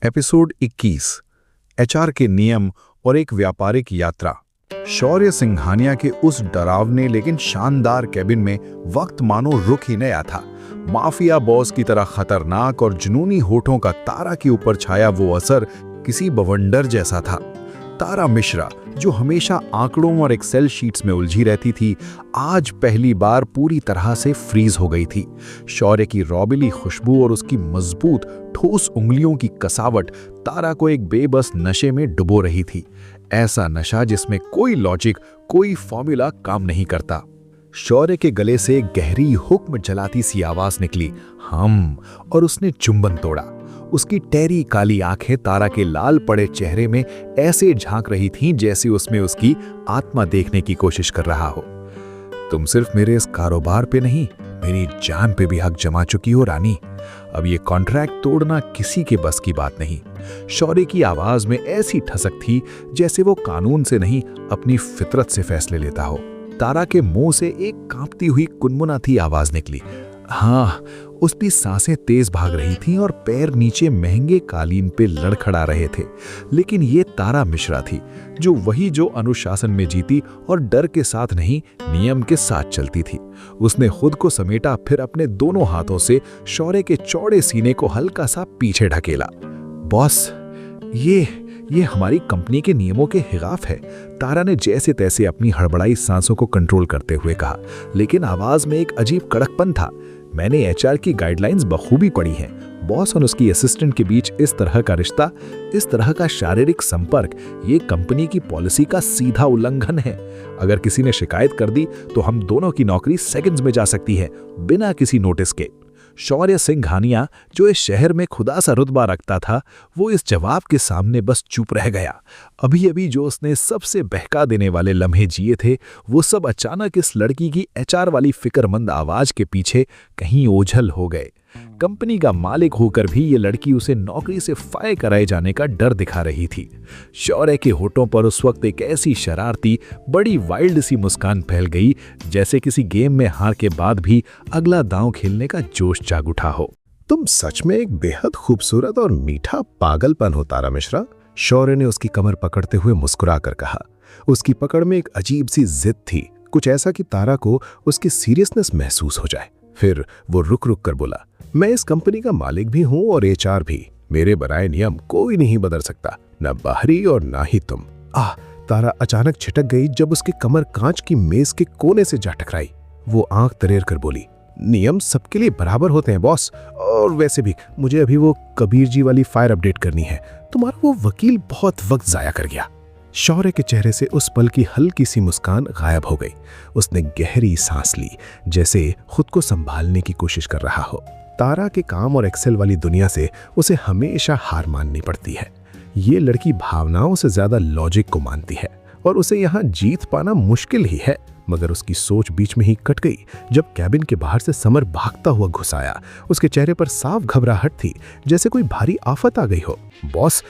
Episode 21 HR के नियम और एक व्यापारिक यात्रा। शौर्य सिंघानिया के उस डरावने लेकिन शानदार कैबिन में वक्त मानो रुक ही नहीं था। माफिया बॉस की तरह खतरनाक और जुनूनी होठों का तारा के ऊपर छाया वो असर किसी बवंडर जैसा था। तारा मिश्रा, जो हमेशा आंकड़ों और एक्सेल शीट्स में उलझी रहती थी, आज पहली बार पूरी तरह से फ्रीज हो गई थी। शौर्य की रौबीली खुशबू और उसकी मजबूत ठोस उंगलियों की कसावट तारा को एक बेबस नशे में डुबो रही थी। ऐसा नशा जिसमें कोई लॉजिक, कोई फॉर्मूला काम नहीं करता। शौर्य के गले से एक गहरी हुक्म जलाती सी आवाज निकली, हम, और उसने चुंबन तोड़ा। उसकी टहरी काली आंखें तारा के लाल पड़े चेहरे में ऐसे झांक रही थीं जैसे उसमें उसकी आत्मा देखने की कोशिश कर रहा हो। तुम सिर्फ मेरे इस कारोबार पे नहीं, मेरी जान पे भी हक जमा चुकी हो रानी। अब ये कॉन्ट्रैक्ट तोड़ना किसी के बस की बात नहीं। शौर्य की आवाज में ऐसी ठसक थी जैसे वो कानून से नहीं, अपनी फितरत से फैसले लेता हो। तारा के मुंह से एक कांपती हुई कुनमुनाती आवाज निकली। हाँ, उसकी सांसें तेज भाग रही थीं और पैर नीचे महंगे कालीन पे लड़खड़ा रहे थे। लेकिन ये तारा मिश्रा थी, जो अनुशासन में जीती और डर के साथ नहीं, नियम के साथ चलती थी। उसने खुद को समेटा, फिर अपने दोनों हाथों से शौर्य के चौड़े सीने को हल्का सा पीछे ढकेला। बॉस, ये हमारी कंपनी के नियमों के खिलाफ है, तारा ने जैसे तैसे अपनी हड़बड़ाई सांसों को कंट्रोल करते हुए कहा। लेकिन आवाज में एक अजीब कड़कपन था। मैंने एचआर की गाइडलाइंस बखूबी पढ़ी हैं। बॉस और उसकी असिस्टेंट के बीच इस तरह का रिश्ता, इस तरह का शारीरिक संपर्क, ये कंपनी की पॉलिसी का सीधा उल्लंघन है। अगर किसी ने शिकायत कर दी तो हम दोनों की नौकरी सेकंड्स में जा सकती है, बिना किसी नोटिस के। शौर्य सिंघानिया, जो इस शहर में खुदा सा रुतबा रखता था, वो इस जवाब के सामने बस चुप रह गया। अभी अभी जो उसने सबसे बहका देने वाले लम्हे जिए थे, वो सब अचानक इस लड़की की एचआर वाली फिक्रमंद आवाज के पीछे कहीं ओझल हो गए। कंपनी का मालिक होकर भी ये लड़की उसे नौकरी से फायर कराए जाने का डर दिखा रही थी। शौर्य के होठों पर उस वक्त एक ऐसी शरारती, बड़ी वाइल्ड सी मुस्कान फैल गई जैसे किसी गेम में हार के बाद भी अगला दांव खेलने का जोश जाग उठा हो। तुम सच में एक बेहद खूबसूरत और मीठा पागलपन हो तारा मिश्रा, शौर्य ने उसकी कमर पकड़ते हुए मुस्कुराकर कहा। उसकी पकड़ में एक अजीब सी जिद थी, कुछ ऐसा कि तारा को उसकी सीरियसनेस महसूस हो जाए। फिर वो रुक रुक कर बोला, मैं इस कंपनी का मालिक भी हूं और एचआर भी। मेरे बनाए नियम कोई नहीं बदल सकता, न बाहरी और ना ही तुम। तारा अचानक छिटक गई जब उसकी कमर कांच की मेज के कोने से जा टकराई। वो आंख तरेर कर बोली, नियम सबके लिए बराबर होते हैं बॉस, और वैसे भी मुझे अभी वो कबीर जी वाली फायर अपडेट करनी है। तुम्हारा वो वकील बहुत वक्त जाया कर गया। शौर्य के चेहरे से उस पल की हल्की सी मुस्कान गायब हो गई। उसने गहरी सांस ली, जैसे खुद को संभालने की कोशिश कर रहा हो। तारा के काम और एक्सेल वाली दुनिया से उसे हमेशा हार माननी पड़ती है। ये लड़की भावनाओं से ज्यादा लॉजिक को मानती है और उसे यहाँ जीत पाना मुश्किल ही है। मगर उसकी सोच बीच में ही कट गई जब कैबिन के बाहर से समर भागता हुआ घुस आया। उसके चेहरे पर साफ घबराहट थी, जैसे कोई भारी आफत आ गई हो। बॉस,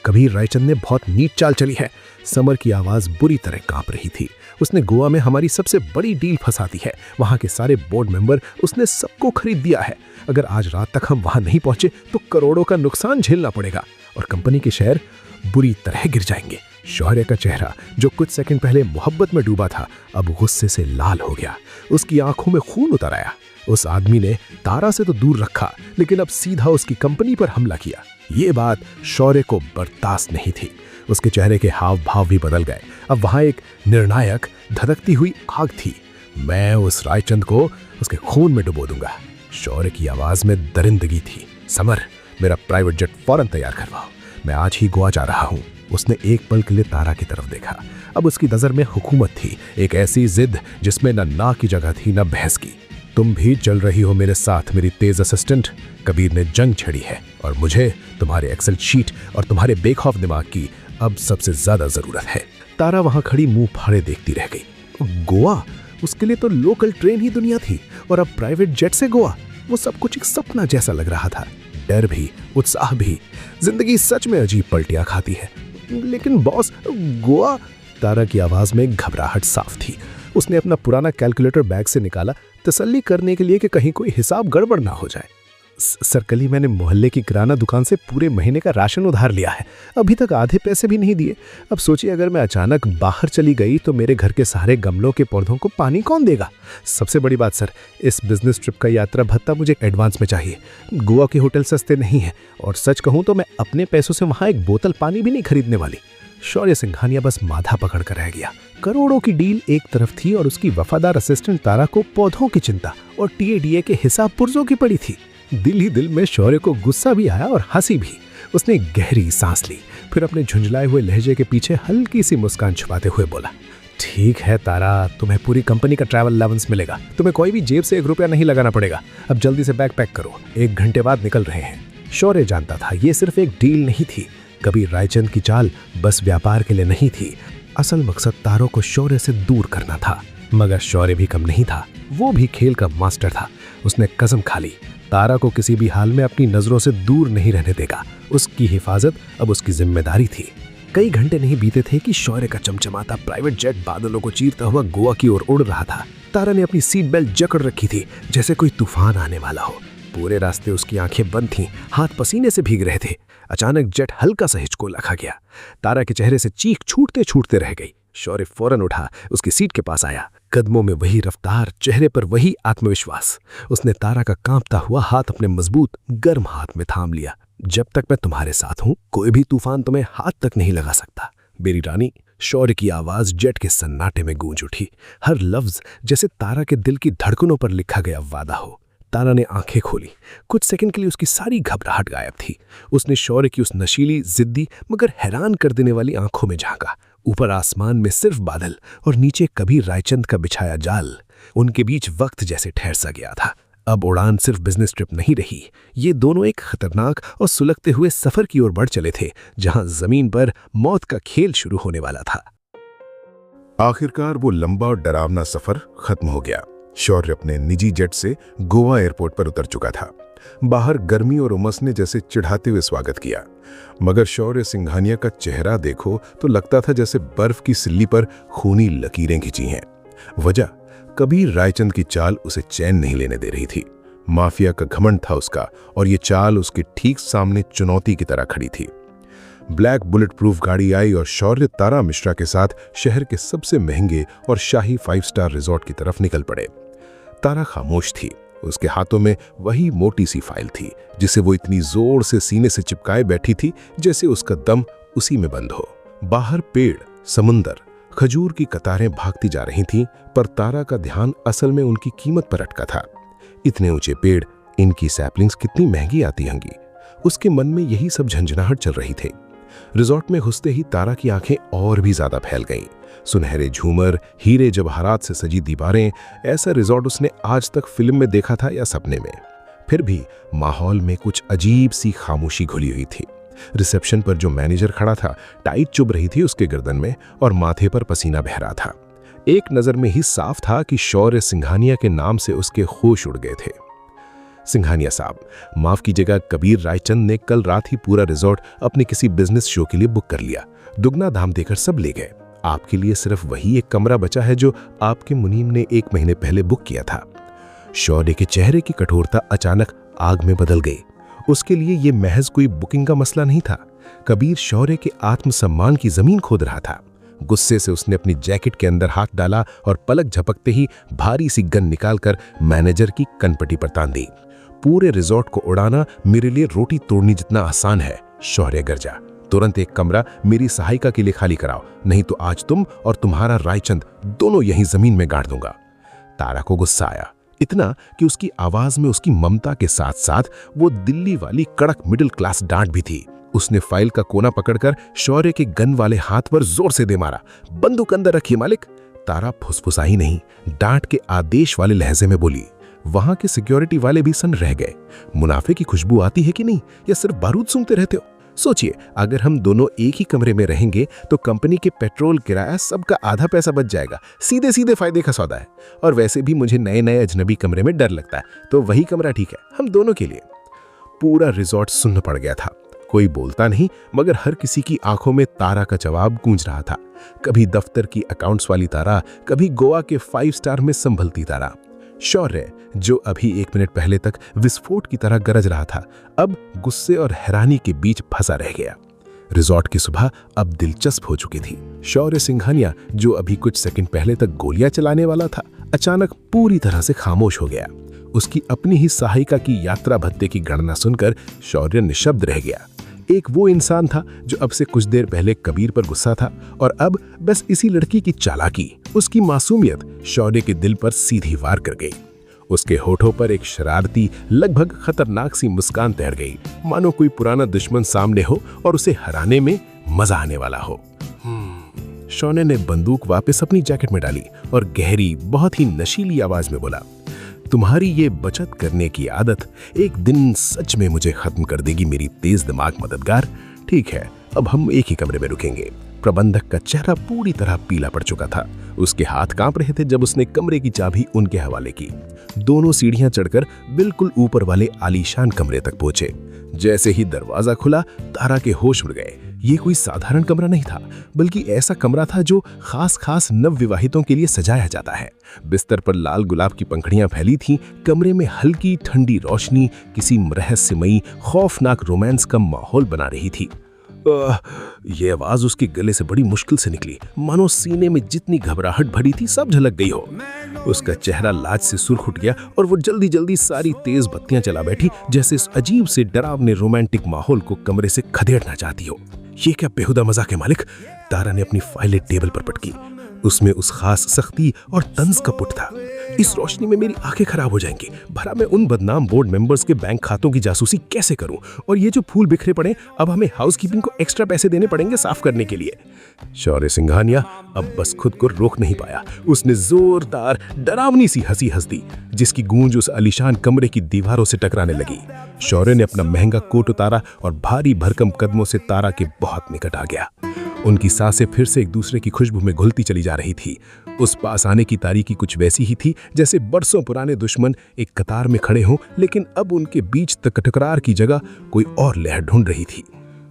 कबीर रायचंद ने बहुत नीच चाल चली है। समर की आवाज बुरी तरह कांप रही थी। उसने गोवा में हमारी सबसे बड़ी डील फंसा दी है। वहां के सारे बोर्ड मेंबर, उसने सबको खरीद दिया है। अगर आज रात तक हम वहां नहीं पहुंचे तो करोड़ों का नुकसान झेलना पड़ेगा और कंपनी के शेयर बुरी तरह गिर जाएंगे। शौर्य का चेहरा, जो कुछ सेकंड पहले मोहब्बत में डूबा था, अब गुस्से से लाल हो गया। उसकी आंखों में खून उतर आया। उस आदमी ने तारा से तो दूर रखा, लेकिन अब सीधा उसकी कंपनी पर हमला किया। ये बात शौर्य को बर्दाश्त नहीं थी। उसके चेहरे के हाव भाव भी बदल गए। अब वहां एक निर्णायक, धधकती हुई आग थी। मैं उस रायचंद को उसके खून में डुबो दूंगा। शौर्य की आवाज में दरिंदगी थी। समर, मेरा प्राइवेट जेट फौरन तैयार करवाओ, मैं आज ही गोवा जा रहा हूं। उसने एक पल के लिए तारा की तरफ देखा। अब उसकी नजर में हुकूमत थी, एक ऐसी जिद जिसमें न ना की जगह थी न बहस की। तुम भी चल रही हो मेरे साथ, मेरी तेज असिस्टेंट। कबीर ने जंग छेड़ी है और मुझे तुम्हारे एक्सेल शीट और तुम्हारे बेखौफ दिमाग की अब सबसे ज्यादा जरूरत है। तारा वहां खड़ी मुंह फाड़े देखती रह गई। गोवा, उसके लिए तो लोकल ट्रेन ही दुनिया थी, और अब प्राइवेट जेट से गोवा। वो सब कुछ एक सपना जैसा लग रहा था। डर भी, उत्साह भी। जिंदगी सच में अजीब पलटियां खाती है। लेकिन बॉस, गोवा, तारा की आवाज में घबराहट साफ थी। उसने अपना पुराना कैलकुलेटर बैग से निकाला, तसल्ली करने के लिए कि कहीं कोई हिसाब गड़बड़ ना हो जाए। सर कल ही मैंने मोहल्ले की किराना दुकान से पूरे महीने का राशन उधार लिया है, अभी तक आधे पैसे भी नहीं दिए। अब सोचिए अगर मैं अचानक बाहर चली गई तो मेरे घर के सारे गमलों के पौधों को पानी कौन देगा। सबसे बड़ी बात सर, इस बिजनेस ट्रिप का यात्रा भत्ता मुझे एडवांस में चाहिए। गोवा के होटल सस्ते नहीं हैं और सच कहूँ तो मैं अपने पैसों से वहाँ एक बोतल पानी भी नहीं खरीदने वाली। शौर्य सिंघानिया बस माथा पकड़ कर रह गया। करोड़ों की डील एक तरफ थी और उसकी वफादार असिस्टेंट तारा को पौधों की चिंता और टीएडीए के हिसाब पुर्जों की पड़ी थी। दिल ही दिल में शौर्य को गुस्सा भी आया और हंसी भी। उसने गहरी सांस ली, फिर अपने झुंझलाए हुए लहजे के पीछे हल्की सी मुस्कान छुपाते हुए बोला, ठीक है तारा, तुम्हें पूरी कंपनी का ट्रैवल अलाउंस मिलेगा, तुम्हें कोई भी जेब से 1 रुपया नहीं लगाना पड़ेगा। अब जल्दी से बैग पैक करो, 1 घंटे बाद निकल रहे हैं। शौर्य जानता था ये सिर्फ एक डील नहीं थी, कबीर रायचंद की चाल बस व्यापार के लिए नहीं थी। असल मकसद तारों को शौर्य से दूर करना था। मगर शौर्य भी कम नहीं था, वो भी खेल का मास्टर था। उसने कसम खा ली, तारा को किसी भी हाल में अपनी नजरों से दूर नहीं रहने देगा। उसकी हिफाजत अब उसकी जिम्मेदारी थी। कई घंटे नहीं बीते थे कि शौर्य का चमचमाता प्राइवेट जेट बादलों को चीरता हुआ गोवा की ओर उड़ रहा था। तारा ने अपनी सीट बेल्ट जकड़ रखी थी जैसे कोई तूफान आने वाला हो। पूरे रास्ते उसकी आंखें बंद थीं, हाथ पसीने से भीग रहे थे। अचानक जेट हल्का सा हिचकोला खा गया। तारा के चेहरे से चीख छूटते छूटते रह गई। शौर्य फौरन उठा, उसकी सीट के पास आया। कदमों में वही रफ्तार, चेहरे पर वही आत्मविश्वास। उसने तारा का कांपता हुआ हाथ अपने मजबूत गर्म हाथ में थाम लिया। जब तक मैं तुम्हारे साथ हूं, कोई भी तूफान तुम्हें हाथ तक नहीं लगा सकता मेरी रानी। शौर्य की आवाज जेट के सन्नाटे में गूंज उठी, हर लफ्ज जैसे तारा के दिल की धड़कनों पर लिखा गया वादा हो। तारा ने आंखें खोली। कुछ सेकंड के लिए उसकी सारी घबराहट गायब थी। उसने शौर्य की उस नशीली, जिद्दी मगर हैरान कर देने वाली आंखों में झांका। ऊपर आसमान में सिर्फ बादल और नीचे कबीर रायचंद का बिछाया जाल। उनके बीच वक्त जैसे ठहर सा गया था। अब उड़ान सिर्फ बिजनेस ट्रिप नहीं रही, ये दोनों एक खतरनाक और सुलगते हुए सफर की ओर बढ़ चले थे, जहां जमीन पर मौत का खेल शुरू होने वाला था। आखिरकार वो लंबा और डरावना सफर खत्म हो गया। शौर्य अपने निजी जेट से गोवा एयरपोर्ट पर उतर चुका था। बाहर गर्मी और उमस ने जैसे चिढ़ाते हुए स्वागत किया, मगर शौर्य सिंघानिया का चेहरा देखो तो लगता था जैसे बर्फ की सिल्ली पर खूनी लकीरें खिंची हैं। वजह, कबीर रायचंद की चाल उसे चैन नहीं लेने दे रही थी। माफिया का घमंड था उसका और ये चाल उसके ठीक सामने चुनौती की तरह खड़ी थी। ब्लैक बुलेट प्रूफ गाड़ी आई और शौर्य तारा मिश्रा के साथ शहर के सबसे महंगे और शाही 5 स्टार रिजॉर्ट की तरफ निकल पड़े। तारा खामोश थी। उसके हाथों में वही मोटी सी फाइल थी जिसे वो इतनी जोर से सीने से चिपकाए बैठी थी जैसे उसका दम उसी में बंद हो। बाहर पेड़, समुंदर, खजूर की कतारें भागती जा रही थीं, पर तारा का ध्यान असल में उनकी कीमत पर अटका था। इतने ऊंचे पेड़, इनकी सैपलिंग्स कितनी महंगी आती होंगी। उसके मन में यही सब झंझनाहट चल रही थी। रिजॉर्ट में घुसते ही तारा की आंखें और भी ज्यादा फैल गईं। सुनहरे झूमर, हीरे जवाहरात से सजी दीवारें, ऐसा रिजॉर्ट उसने आज तक फिल्म में देखा था या सपने में। फिर भी माहौल में कुछ अजीब सी खामोशी घुली हुई थी। रिसेप्शन पर जो मैनेजर खड़ा था, टाइट चुभ रही थी उसके गर्दन में और माथे पर पसीना बह रहा था। एक नजर में ही साफ था कि शौर्य सिंघानिया के नाम से उसके होश उड़ गए थे। सिंघानिया साहब, माफ कीजिएगा, कबीर रायचंद ने कल रात ही पूरा रिजॉर्ट अपने किसी बिजनेस शो के लिए बुक कर लिया। दुगना दाम देकर सब ले गए। आपके लिए सिर्फ वही एक कमरा बचा है जो आपके मुनीम ने 1 महीने पहले बुक किया था। शौर्य के चेहरे की कठोरता अचानक आग में बदल गई। उसके लिए यह महज कोई बुकिंग का मसला नहीं था। कबीर शौर्य के आत्मसम्मान की जमीन खोद रहा था। गुस्से से उसने अपनी जैकेट के अंदर हाथ डाला और पलक झपकते ही भारी सी गन निकालकर मैनेजर की कनपटी पर तान दी। पूरे रिजॉर्ट को उड़ाना मेरे लिए रोटी तोड़नी जितना आसान है। शौर्य गरजा, तुरंत एक कमरा मेरी सहायिका के लिए खाली कराओ, नहीं तो आज तुम और तुम्हारा रायचंद दोनों यहीं जमीन में गाड़ दूंगा। तारा को गुस्सा आया, इतना कि उसकी आवाज में उसकी ममता के साथ साथ वो दिल्ली वाली कड़क मिडिल क्लास डांट भी थी। उसने फाइल का कोना पकड़कर शौर्य के गन वाले हाथ पर जोर से दे मारा। बंदूक अंदर रखिए मालिक। तारा फुसफुसाई नहीं, डांट के आदेश वाले लहजे में बोली। वहां के सिक्योरिटी वाले भी सन्न रह गए। मुनाफे की खुशबू आती है कि नहीं, या सिर्फ बारूद सूंघते रहते हो? सोचिए, अगर हम दोनों एक ही कमरे में रहेंगे तो कंपनी के पेट्रोल, किराया, सबका आधा पैसा बच जाएगा। सीधे सीधे फायदे का सौदा है। और वैसे भी मुझे नए नए अजनबी कमरे में डर लगता है, तो वही कमरा ठीक है हम दोनों के लिए। पूरा रिजॉर्ट सुन्न पड़ गया था। कोई बोलता नहीं, मगर हर किसी की आंखों में तारा का जवाब गूंज रहा था। कभी दफ्तर की अकाउंट्स वाली तारा, कभी गोवा के 5 स्टार में संभलती तारा। शौर्य, जो अभी 1 मिनट पहले तक विस्फोट की तरह गरज रहा था, अब गुस्से और हैरानी के बीच फंसा रह गया। रिजॉर्ट की सुबह अब दिलचस्प हो चुकी थी। शौर्य सिंघानिया, जो अभी कुछ सेकंड पहले तक गोलियां चलाने वाला था, अचानक पूरी तरह से खामोश हो गया। उसकी अपनी ही सहायिका की यात्रा भत्ते की गणना सुनकर शौर्य निशब्द रह गया। एक वो इंसान था जो अब से कुछ देर पहले कबीर पर गुस्सा था, और अब बस इसी लड़की की चालाकी, उसकी मासूमियत शौर्य के दिल पर सीधी वार कर गई। उसके होठों पर एक शरारती, लगभग खतरनाक सी मुस्कान तैर गई, मानो कोई पुराना दुश्मन सामने हो और उसे हराने में मजा आने वाला हो। शौर्य ने बंदूक वापस अपनी जैकेट में डाली और गहरी, बहुत ही नशीली आवाज में बोला, तुम्हारी ये बचत करने की आदत एक दिन सच में मुझे खत्म कर देगी मेरी तेज दिमाग मददगार। ठीक है, अब हम एक ही कमरे में रुकेंगे। प्रबंधक का चेहरा पूरी तरह पीला पड़ चुका था। उसके हाथ कांप रहे थे जब उसने कमरे की चाबी उनके हवाले की। दोनों सीढ़ियां चढ़कर बिल्कुल ऊपर वाले आलीशान कमरे तक पहुंचे। जैसे ही दरवाजा खुला, तारा के होश उड़ गए। ये कोई साधारण कमरा नहीं था, बल्कि ऐसा कमरा था जो खास नवविवाहितों के लिए सजाया जाता है। बिस्तर पर लाल गुलाब की पंखुड़ियां फैली थीं। कमरे में हल्की ठंडी रोशनी किसी रहस्यमयी, खौफनाक रोमांस का माहौल बना रही थी। ये आवाज उसके गले से बड़ी मुश्किल से निकली, मानो सीने में जितनी घबराहट भरी थी सब झलक गई हो। उसका चेहरा लाज से सुर्ख उठ गया और वो जल्दी जल्दी सारी तेज बत्तियां जला बैठी, जैसे इस अजीब से डरावने रोमांटिक माहौल को कमरे से खदेड़ना चाहती हो। ये क्या बेहुदा मजाक है मालिक? तारा ने अपनी फाइलें टेबल पर पटकी। उसमें उस खास सख्ती और तंज का पुट था। इस रोशनी में मेरी आंखें खराब हो जाएंगी। भला मैं उन बदनाम बोर्ड मेंबर्स के बैंक खातों की जासूसी कैसे करूं? और ये जो फूल बिखरे पड़े, अब हमें हाउसकीपिंग को एक्स्ट्रा पैसे देने पड़ेंगे साफ करने के लिए। शौर्य सिंघानिया अब बस खुद को रोक नहीं पाया। उसने जोरदार, डरावनी सी हंसी हंस दी, जिसकी गूंज उस आलीशान कमरे की दीवारों से टकराने लगी। शौर्य ने अपना महंगा कोट उतारा और भारी भरकम कदमों से तारा के बहुत निकट आ गया। उनकी सांसें फिर से एक दूसरे की खुशबू में घुलती चली जा रही थी। उस पास आने की तारीकी कुछ वैसी ही थी जैसे बरसों पुराने दुश्मन एक कतार में खड़े हों, लेकिन अब उनके बीच टकरार की जगह कोई और लहर ढूंढ रही थी।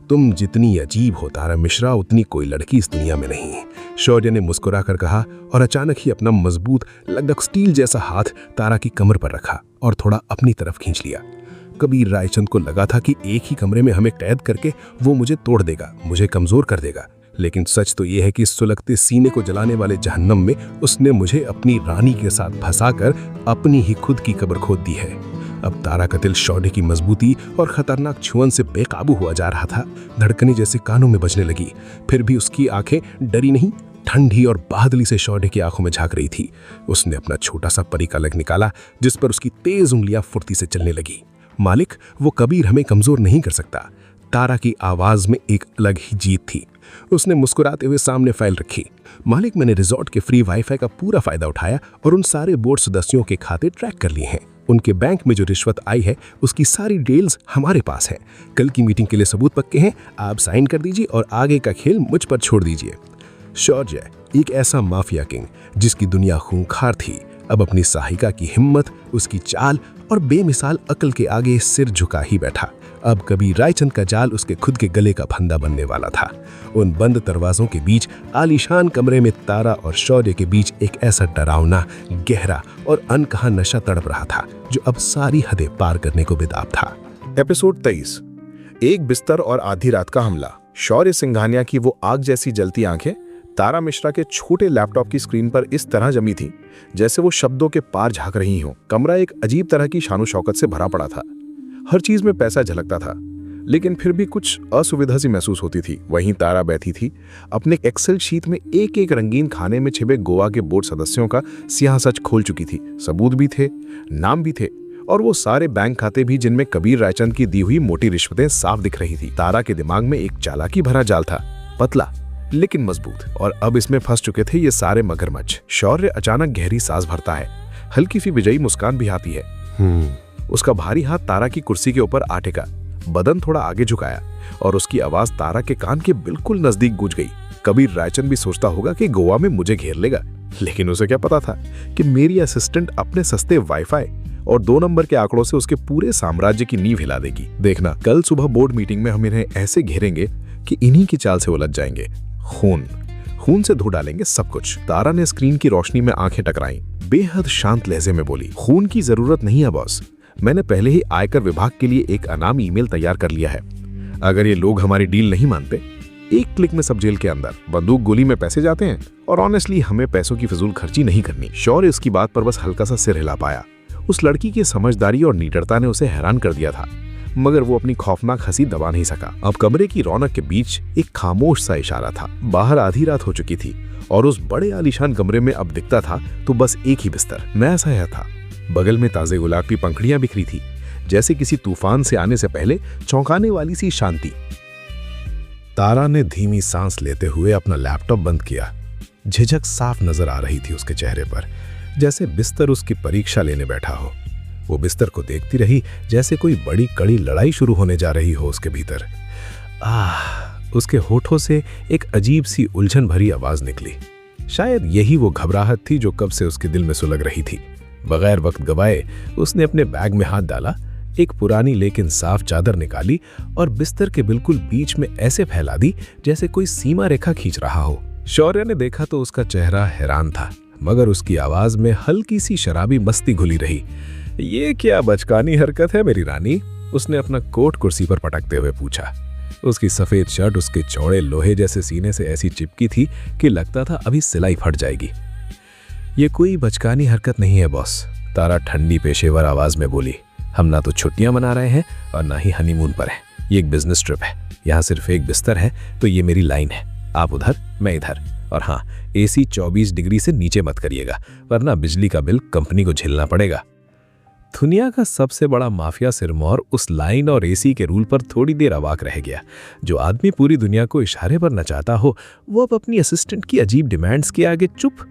तुम जितनी अजीब हो तारा मिश्रा, उतनी कोई लड़की इस दुनिया में नहीं, शौर्य ने मुस्कुरा कर कहा, और अचानक ही अपना मजबूत, लगभग स्टील जैसा हाथ तारा की कमर पर रखा और थोड़ा अपनी तरफ खींच लिया। कबीर रायचंद को लगा था कि एक ही कमरे में हमें कैद करके वो मुझे तोड़ देगा, मुझे कमजोर कर देगा, लेकिन सच तो यह है कि सुलगते सीने को जलाने वाले जहन्नम में उसने मुझे अपनी रानी के साथ फंसाकर अपनी ही खुद की कब्र खोद दी है। अब तारा का दिल शौर्य की मजबूती और खतरनाक छुअन से बेकाबू हुआ जा रहा था। धड़कनें जैसे कानों में बजने लगी। फिर भी उसकी आंखें डरी नहीं, ठंडी और बादली से शौर्य की आंखों में झांक रही थी। उसने अपना छोटा सा परी का लग निकाला, जिस पर उसकी तेज उंगलियां फुर्ती से चलने लगी। मालिक, वो कबीर हमें कमजोर नहीं कर सकता। तारा की आवाज में एक अलग ही जीत थी। उसने मुस्कुराते हुए सामने फाइल रखी। मालिक, मैंने रिजॉर्ट के फ्री वाईफाई का पूरा फायदा उठाया और उन सारे बोर्ड सदस्यों के खाते ट्रैक कर लिए हैं। उनके बैंक में जो रिश्वत आई है उसकी सारी डिटेल्स हमारे पास है। कल की मीटिंग के लिए सबूत पक्के हैं। आप साइन कर दीजिए और आगे का खेल मुझ पर छोड़ दीजिए। शौर्य, एक ऐसा माफिया किंग जिसकी दुनिया खूंखार थी, अब अपनी सहायिका की हिम्मत, उसकी चाल और बेमिसाल अकल के आगे सिर झुका ही बैठा। अब कबीर रायचंद का जाल उसके खुद के गले का फंदा बनने वाला था। उन बंद दरवाजों के बीच आलीशान कमरे में तारा और शौर्य के बीच एक ऐसा डरावना, गहरा और अनकहा नशा तड़प रहा था जो अब सारी हदें पार करने को बेताब था। एपिसोड 23। एक बिस्तर और आधी रात का हमला। शौर्य सिंघानिया की वो आग जैसी जलती आंखें तारा मिश्रा के छोटे लैपटॉप की स्क्रीन पर इस तरह जमी थी जैसे वो शब्दों के पार झांक रही हों। कमरा एक अजीब तरह की शानो शौकत से भरा पड़ा था। हर चीज में पैसा झलकता था, लेकिन फिर भी कुछ असुविधा सी महसूस होती थी। वहीं तारा बैठी थी, अपने एक्सेल शीट में एक एक रंगीन खाने में छिपे गोवा के बोर्ड सदस्यों का सियाह सच खोल चुकी थी। सबूत भी थे, नाम भी थे, और वो सारे बैंक खाते भी जिनमें कबीर रायचंद की दी हुई मोटी रिश्वतें साफ दिख रही थी। तारा के दिमाग में एक चालाकी भरा जाल था, पतला लेकिन मजबूत, और अब इसमें फंस चुके थे ये सारे मगरमच्छ। शौर्य अचानक गहरी सांस भरता है, हल्की सी विजयी मुस्कान भी आती है। उसका भारी हाथ तारा की कुर्सी के ऊपर आ टेका, बदन थोड़ा आगे झुकाया, और उसकी आवाज तारा के कान के बिल्कुल नजदीक गूंज गई। कबीर रायचंद भी सोचता होगा कि गोवा में मुझे घेर लेगा, लेकिन उसे क्या पता था कि मेरी असिस्टेंट अपने सस्ते वाईफाई और 2 नंबर के आंकड़ों से उसके पूरे साम्राज्य की नींव हिला देगी। देखना, कल सुबह बोर्ड मीटिंग में हम इन्हें ऐसे घेरेंगे कि इन्हीं की चाल से उलझ जाएंगे। खून, खून से धो डालेंगे सब कुछ। तारा ने स्क्रीन की रोशनी में आंखें टकराईं, बेहद शांत लहजे में बोली, खून की जरूरत नहीं है बॉस। मैंने पहले ही आयकर विभाग के लिए एक अनामी ईमेल तैयार कर लिया है। अगर ये लोग हमारी डील नहीं मानते, एक क्लिक में सब जेल के अंदर, बंदूक गोली में पैसे जाते हैं। और ऑनेस्टली हमें पैसों की फिजूल खर्ची नहीं करनी। शौर्य उसकी बात पर बस हल्का सा सिर हिला पाया। उस लड़की की समझदारी और निडरता ने उसे हैरान कर दिया था, मगर वो अपनी खौफनाक हंसी दबा नहीं सका। अब कमरे की रौनक के बीच एक खामोश सा इशारा था। बाहर आधी रात हो चुकी थी और उस बड़े आलीशान कमरे में अब दिखता था तो बस एक ही बिस्तर, नया सा था। बगल में ताजे गुलाब की पंखुड़ियां बिखरी थी, जैसे किसी तूफान से आने से पहले चौंकाने वाली सी शांति। तारा ने धीमी सांस लेते हुए अपना लैपटॉप बंद किया। झिझक साफ नजर आ रही थी उसके चेहरे पर, जैसे बिस्तर उसकी परीक्षा लेने बैठा हो। वो बिस्तर को देखती रही जैसे कोई बड़ी कड़ी लड़ाई शुरू होने जा रही हो उसके भीतर। उसके होठों से एक अजीब सी उलझन भरी आवाज निकली। शायद यही वो घबराहट थी जो कब से उसके दिल में सुलग रही थी। बगैर वक्त गवाए उसने अपने बैग में हाथ डाला, एक पुरानी लेकिन साफ चादर निकाली और बिस्तर के बिल्कुल बीच में ऐसे फैला दी जैसे कोई सीमा रेखा खींच रहा हो। शौर्य ने देखा तो उसका चेहरा हैरान था, मगर उसकी आवाज में हल्की सी शराबी मस्ती घुली रही। ये क्या बचकानी हरकत है मेरी रानी? उसने अपना कोट कुर्सी पर पटकते हुए पूछा। उसकी सफेद शर्ट उसके चौड़े लोहे जैसे सीने से ऐसी चिपकी थी कि लगता था अभी सिलाई फट जाएगी। ये कोई बचकानी हरकत नहीं है बॉस, तारा ठंडी पेशेवर आवाज में बोली। हम ना तो छुट्टियां मना रहे हैं और ना ही हनीमून पर हैं। ये एक बिजनेस ट्रिप है। यहाँ सिर्फ एक बिस्तर है तो ये मेरी लाइन है। आप उधर, मैं इधर। और हाँ, एसी 24 डिग्री से नीचे मत करिएगा, वरना बिजली का बिल कंपनी को झेलना पड़ेगा। दुनिया का सबसे बड़ा माफिया सिरमौर उस लाइन और एसी के रूल पर थोड़ी देर अवाक रह गया। जो आदमी पूरी दुनिया को इशारे पर नचाता हो, वो अब अपनी असिस्टेंट की अजीब डिमांड्स के आगे चुप।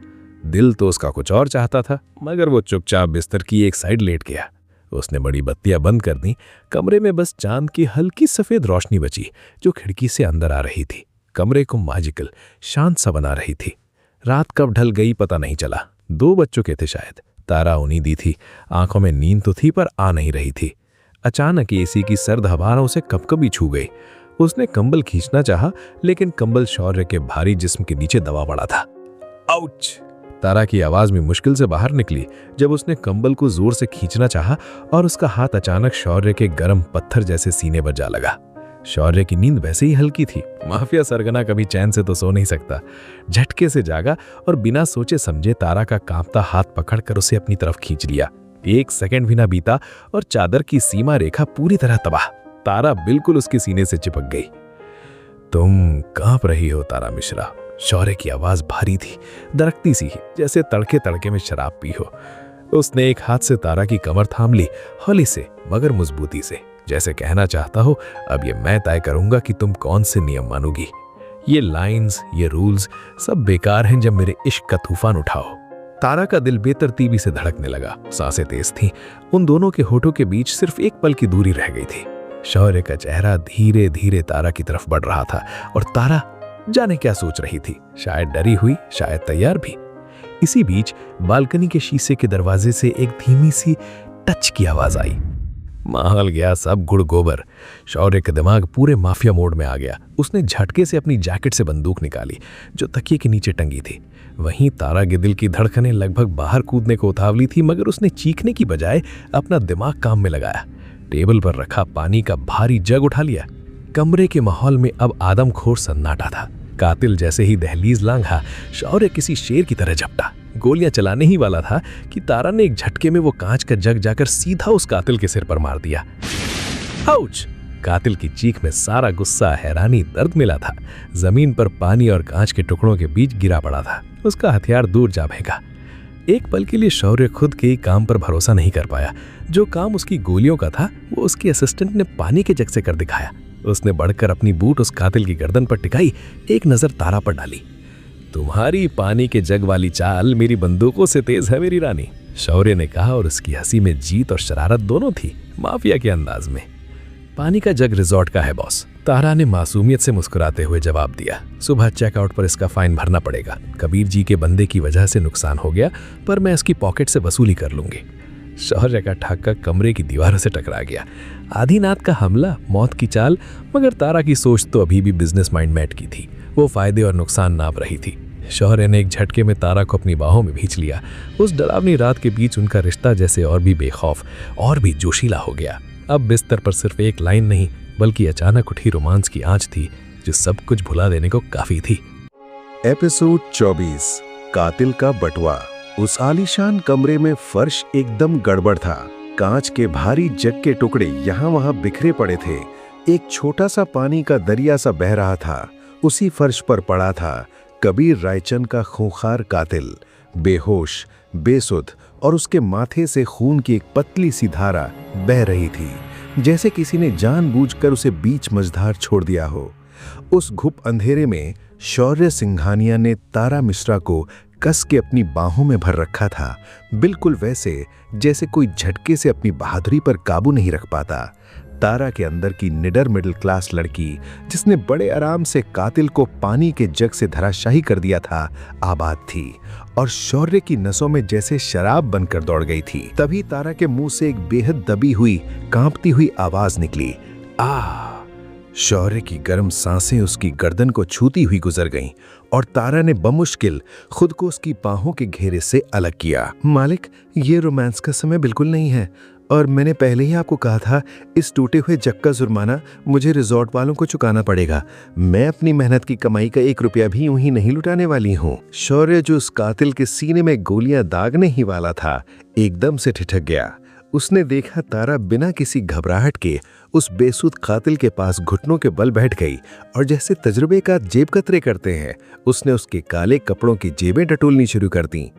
दिल तो उसका कुछ और चाहता था, मगर वो चुपचाप बिस्तर की एक साइड लेट गया। उसने बड़ी बत्तियां बंद कर दी। कमरे में बस चांद की हल्की सफेद रोशनी बची जो खिड़की से अंदर आ रही थी, कमरे को मैजिकल शांत सा बना रही थी। रात कब ढल गई पता नहीं चला। 2 बज चुके थे शायद। तारा उन्नीदी थी, आंखों में नींद तो थी पर आ नहीं रही थी। अचानक एसी की सर्द हवा उसे कभी छू गई। उसने कंबल खींचना चाहा, लेकिन कंबल शौर्य के भारी जिस्म के नीचे दबा पड़ा था। आउच! तारा की आवाज में मुश्किल से बाहर निकली जब उसने कंबल को जोर से खींचना चाहा और उसका हाथ अचानक शौर्य के गर्म पत्थर जैसे सीने पर जा लगा। शौर्य की नींद वैसे ही हल्की थी। माफिया सरगना कभी चैन से तो सो नहीं सकता। झटके से जागा और बिना सोचे समझे तारा का कांपता हाथ पकड़कर उसे अपनी तरफ खींच लिया। 1 सेकंड भी ना बीता और चादर की सीमा रेखा पूरी तरह तबाह। तारा बिल्कुल उसके सीने से चिपक गई। तुम कांप रही हो तारा मिश्रा। शौर्य की आवाज भारी थी, दरकती सी, जैसे तड़के तड़के में शराब पी हो। उसने एक हाथ से तारा की कमर थाम ली, हौली से मगर मजबूती से, जैसे कहना चाहता हो अब ये मैं तय करूंगा कि तुम कौन से नियम मानोगी। ये लाइंस, ये रूल्स सब बेकार हैं जब मेरे इश्क का तूफान उठाओ। तारा का दिल बेतरतीबी से धड़कने लगा। सांसें तेज थीं। उन दोनों के होठों के बीच सिर्फ एक पल की दूरी रह गई थी। शौर्य का चेहरा धीरे धीरे तारा की तरफ बढ़ रहा था और तारा जाने क्या सोच रही थी। शायद डरी हुई, शायद तैयार भी। इसी बीच बालकनी के शीशे के दरवाजे से एक धीमी सी टच की आवाज आई। माहौल गया सब गुड़ गोबर। शौर्य का दिमाग पूरे माफिया मोड में आ गया। उसने झटके से अपनी जैकेट से बंदूक निकाली जो तकिए के नीचे टंगी थी। वहीं तारा के दिल की धड़कनें लगभग बाहर कूदने को उतावली थी, मगर उसने चीखने की बजाय अपना दिमाग काम में लगाया। टेबल पर रखा पानी का भारी जग उठा लिया। कमरे के माहौल में अब आदमखोर सन्नाटा था। कातिल जैसे ही दहलीज लांघा, शौर्य किसी शेर की तरह झपटा। गोलियां चलाने ही वाला था कि तारा ने एक झटके में वो कांच का जग जाकर सीधा उस कातिल के सिर पर मार दिया। आउच! कातिल की चीख में सारा गुस्सा, हैरानी, दर्द मिला था। जमीन पर पानी और कांच के टुकड़ों के बीच गिरा पड़ा था। उसका हथियार दूर जा फेंका। एक पल के लिए शौर्य खुद के काम पर भरोसा नहीं कर पाया। जो काम उसकी गोलियों का था वो उसके असिस्टेंट ने पानी के जग से कर दिखाया। उसने बढ़कर अपनी बूट उस कातिल की गर्दन पर टिकाई, एक नजर तारा पर डाली। तुम्हारी पानी के जग वाली चाल मेरी बंदूकों से तेज है मेरी रानी, शौर्य ने कहा, और उसकी हंसी में जीत और शरारत दोनों थी, माफिया के अंदाज में। पानी का जग रिजॉर्ट का है बॉस, तारा ने मासूमियत से मुस्कुराते हुए जवाब दिया। सुबह चेकआउट पर इसका फाइन भरना पड़ेगा। कबीर जी के बंदे की वजह से नुकसान हो गया, पर मैं इसकी पॉकेट से वसूली कर लूंगी। शौर्य का ठाक्का कमरे की दीवारों से टकरा गया। आधी रात का हमला, मौत की चाल, मगर तारा की सोच तो अभी भी बिजनेस माइंड मैट की थी। वो फायदे और नुकसान नाप रही थी। शौर्य ने एक झटके में तारा को अपनी बाहों में भींच लिया। उस डरावनी रात के बीच उनका रिश्ता जैसे और भी बेखौफ और भी जोशीला हो गया। अब बिस्तर पर सिर्फ एक लाइन नहीं बल्कि अचानक उठी रोमांस की आंच थी जो सब कुछ भुला देने को काफी थी। एपिसोड 24 कातिल का बटुआ। उस आलीशान कमरे में फर्श एकदम गड़बड़ था। कांच के भारी जग के टुकड़े यहाँ वहाँ बिखरे पड़े थे। एक छोटा सा पानी का दरिया सा बह रहा था। उसी फर्श पर पड़ा था कबीर रायचंद का खूंखार कातिल, बेहोश, बेसुध, और उसके माथे से खून की एक पतली सी धारा बह रही थी, जैसे किसी ने जानबूझकर उसे बीच मझधार छोड़ दिया हो। उस घुप अंधेरे में शौर्य सिंघानिया ने तारा मिश्रा को कस के अपनी बाहों में भर रखा था, बिल्कुल वैसे जैसे कोई झटके से अपनी बहादुरी पर काबू नहीं रख पाता। तारा के अंदर की निडर मिडिल क्लास लड़की, जिसने बड़े आराम से कातिल को पानी के जग से धराशाही कर दिया था, आबाद थी और शौर्य की नसों में जैसे शराब बनकर दौड़ गई थी। तभी तारा के मुंह से एक बेहद दबी हुई, कांपती हुई आवाज निकली, आ। शौर्य की गर्म सांसें उसकी गर्दन को छूती हुई गुजर गईं और तारा ने बमुश्किल खुद को उसकी बाहों के घेरे से अलग किया। मालिक, ये रोमांस का समय बिल्कुल नहीं है और मैंने पहले ही आपको कहा था इस टूटे हुए जग का जुर्माना मुझे रिजॉर्ट वालों को चुकाना पड़ेगा। मैं अपनी मेहनत की कमाई का 1 रुपया भी यूं ही नहीं लुटाने वाली हूँ। शौर्य जो उस कातिल के सीने में गोलियां दागने ही वाला था, एकदम से ठिठक गया। उसने देखा तारा बिना किसी घबराहट के उस बेसुध कातिल के पास घुटनों के बल बैठ गई और जैसे तजुर्बे का जेब कतरे करते हैं, उसने उसके काले कपड़ों की जेबें टटोलनी शुरू कर दी।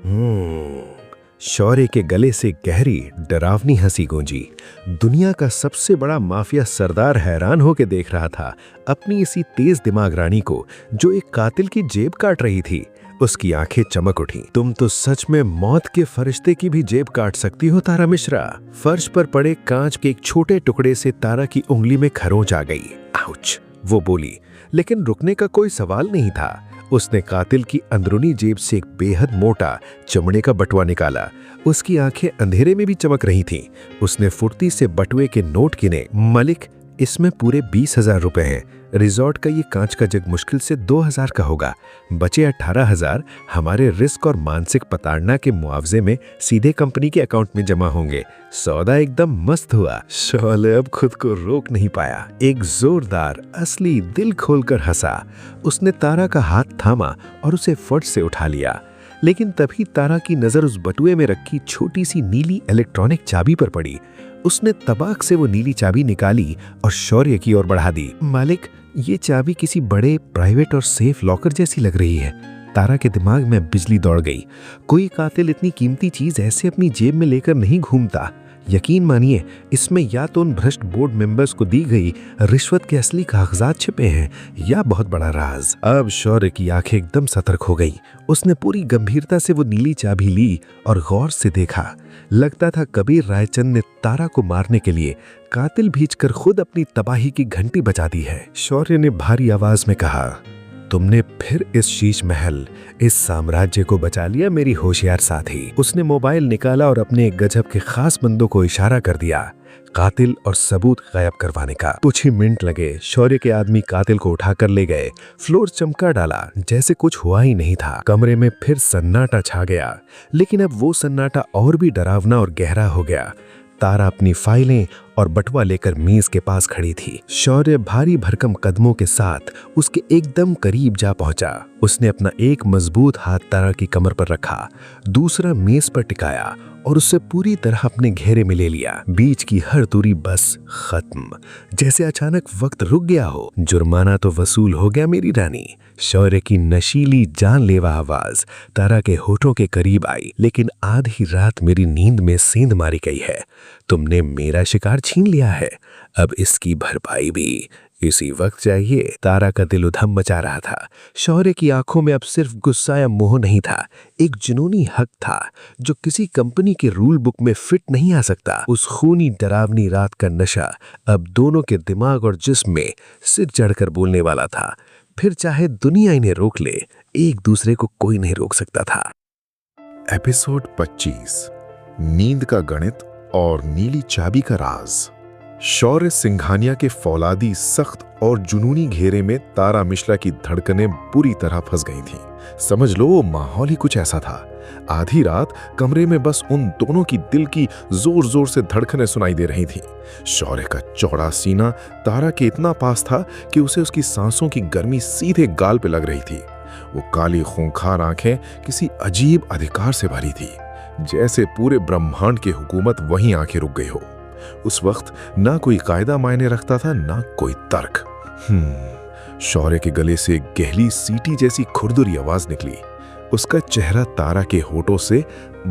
शौर्य के गले से गहरी डरावनी हंसी गूंजी। दुनिया का सबसे बड़ा माफिया सरदार हैरान होकर देख रहा था अपनी इसी तेज दिमाग रानी को, जो एक कातिल की जेब काट रही थी। उसकी आंखें चमक उठी। तुम तो सच में मौत के फरिश्ते की भी जेब काट सकती हो तारा मिश्रा। फर्श पर पड़े कांच के एक छोटे टुकड़े से तारा की उंगली में खरोंच आ गई। आउच, वो बोली, लेकिन रुकने का कोई सवाल नहीं था। उसने कातिल की अंदरूनी जेब से एक बेहद मोटा चमड़े का बटुआ निकाला। उसकी आंखें अंधेरे में भी चमक रही थीं। उसने फुर्ती से बटुए के नोट गिने। मलिक, इसमें पूरे 20,000 रुपए हैं। रिजॉर्ट का ये कांच का जग मुश्किल से 2,000 का होगा। बचे 18,000 हमारे रिस्क और मानसिक प्रताड़ना के मुआवजे में सीधे कंपनी के अकाउंट में जमा होंगे। सौदा एकदम मस्त हुआ। शौर्य अब खुद को रोक नहीं पाया। एक जोरदार, असली, दिल खोलकर हंसा। उसने तारा का हाथ थामा और उसे फट से उठा लिया। लेकिन तभी तारा की नजर उस बटुए में रखी छोटी सी नीली इलेक्ट्रॉनिक चाबी पर पड़ी। उसने तबाक से वो नीली चाबी निकाली और शौर्य की ओर बढ़ा दी। मालिक, ये चाबी किसी बड़े प्राइवेट और सेफ लॉकर जैसी लग रही है। तारा के दिमाग में बिजली दौड़ गई। कोई कातिल इतनी कीमती चीज ऐसे अपनी जेब में लेकर नहीं घूमता। यकीन मानिए, इसमें या तो उन भ्रष्ट बोर्ड मेंबर्स को दी गई रिश्वत के असली कागजात छिपे हैं या बहुत बड़ा राज। अब शौर्य की आंखें एकदम सतर्क हो गई। उसने पूरी गंभीरता से वो नीली चाबी ली और गौर से देखा। लगता था कबीर रायचंद ने तारा को मारने के लिए कातिल भेजकर खुद अपनी तबाही की घंटी बजा दी है। शौर्य ने भारी आवाज में कहा, तुमने फिर इस शीश महल, इस साम्राज्य को बचा लिया मेरी होशियार साथी। उसने मोबाइल निकाला और अपने एक गजब के खास बंदों को इशारा कर दिया कातिल और सबूत गायब करवाने का। कुछ ही मिनट लगे। शौर्य के आदमी कातिल को उठाकर ले गए। फ्लोर चमका डाला जैसे कुछ हुआ ही नहीं था। कमरे में फिर सन्नाटा छा गया, लेकिन अब वो सन्नाटा और भी डरावना और गहरा हो गया। तारा अपनी फाइलें और बटुआ लेकर मेज के पास खड़ी थी। शौर्य भारी भरकम कदमों के साथ उसके एकदम करीब जा पहुंचा। उसने अपना एक मजबूत हाथ तारा की कमर पर रखा, दूसरा मेज पर टिकाया और उसे पूरी तरह अपने घेरे में ले लिया। बीच की हर दूरी बस खत्म, जैसे अचानक वक्त रुक गया हो। जुर्माना तो वसूल हो गया मेरी रानी। शौर्य की नशीली जानलेवा आवाज तारा के होठों के करीब आई। लेकिन आधी रात मेरी नींद में सेंध मारी गई है। तुमने मेरा शिकार छीन लिया है, अब इसकी भरपाई भी इसी वक्त चाहिए। तारा का दिल उधम मचा रहा था। शौर्य की आंखों में अब सिर्फ गुस्सा या मोह नहीं था, एक जुनूनी हक था जो किसी कंपनी के रूल बुक में फिट नहीं आ सकता। उस खूनी डरावनी रात का नशा अब दोनों के दिमाग और जिस्म में सिर चढ़कर बोलने वाला था। फिर चाहे दुनिया इन्हें रोक ले, एक दूसरे को कोई नहीं रोक सकता था। एपिसोड 25 नींद का गणित और नीली चाबी का राज। शौर्य सिंघानिया के फौलादी सख्त और जुनूनी घेरे में तारा मिश्रा की धड़कनें बुरी तरह फंस गई थीं। समझ लो वो माहौल ही कुछ ऐसा था। आधी रात कमरे में बस उन दोनों की दिल की जोर जोर से धड़कनें सुनाई दे रही थीं। शौर्य का चौड़ा सीना तारा के इतना पास था कि उसे उसकी सांसों की गर्मी सीधे गाल पे लग रही थी। वो काली खूंखार आंखें किसी अजीब अधिकार से भरी थी, जैसे पूरे ब्रह्मांड की हुकूमत वहीं आके रुक गई हो। उस वक्त ना कोई कायदा मायने रखता था, ना कोई तर्क। शौर्य के गले से एक गहरी सीटी जैसी खुरदुरी आवाज निकली। उसका चेहरा तारा के होठों से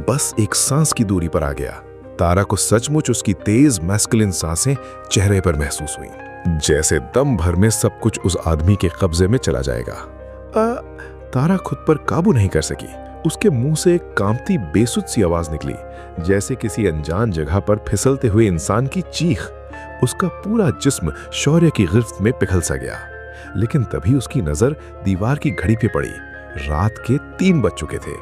बस एक सांस की दूरी पर आ गया। तारा को सचमुच उसकी तेज मैस्कुलिन सांसें चेहरे पर महसूस हुई, जैसे दम भर में सब कुछ उस आदमी के कब्जे में चला जाएगा। तारा खुद पर काबू नहीं कर सकी। उसके मुंह से एक कांपती बेसुध सी आवाज निकली, जैसे किसी अनजान जगह पर फिसलते हुए इंसान की चीख। उसका पूरा जिस्म शौर्य की गिरफ्त में पिघल सा गया। लेकिन तभी उसकी नजर दीवार की घड़ी पे पड़ी। रात के 3 बज चुके थे।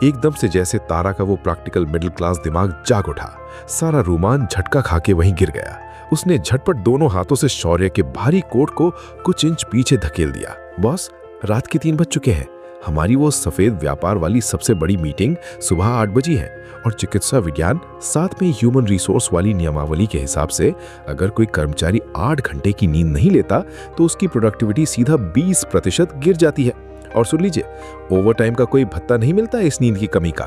एकदम से जैसे तारा का वो प्रैक्टिकल मिडिल क्लास दिमाग जाग उठा। सारा रोमान झटका खा के वहीं गिर गया। उसने झटपट दोनों हाथों से शौर्य के भारी कोट को कुछ इंच पीछे धकेल दिया। बॉस, रात के 3 बज चुके हैं। हमारी वो सफेद व्यापार वाली सबसे बड़ी मीटिंग सुबह 8 बजी है और चिकित्सा विज्ञान साथ में ह्यूमन रिसोर्स वाली नियमावली के हिसाब से अगर कोई कर्मचारी 8 घंटे की नींद नहीं लेता तो उसकी प्रोडक्टिविटी सीधा 20% गिर जाती है। और सुन लीजिए, ओवरटाइम का कोई भत्ता नहीं मिलता इस नींद की कमी का।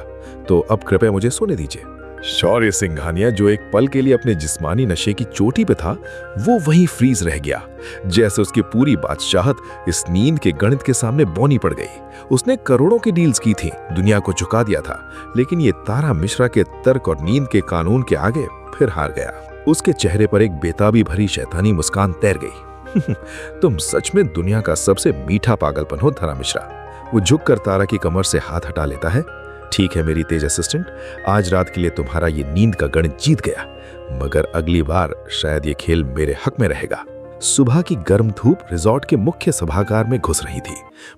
तो अब कृपया मुझे सोने दीजिए। शौर्य सिंघानिया, जो एक पल के लिए अपने जिस्मानी नशे की चोटी पे था, वो वहीं फ्रीज रह गया, जैसे उसकी पूरी बादशाहत इस नींद के गणित के सामने बौनी पड़ गई। उसने करोड़ों की डील्स की थी, दुनिया को झुका दिया था, लेकिन ये तारा मिश्रा के तर्क और नींद के कानून के आगे फिर हार गया। उसके चेहरे पर एक बेताबी भरी शैतानी मुस्कान तैर गई। तुम सच में दुनिया का सबसे मीठा पागलपन हो तारा मिश्रा। वो झुककर तारा की कमर से हाथ हटा लेता है। ठीक है मेरी तेज असिस्टेंट, आज रात के लिए तुम्हारा ये नींद का गणित जीत गया, मगर अगली बार शायद ये खेल मेरे हक में रहेगा। सुबह की गर्म धूप रिजॉर्ट के मुख्य सभागार में घुस रही थी।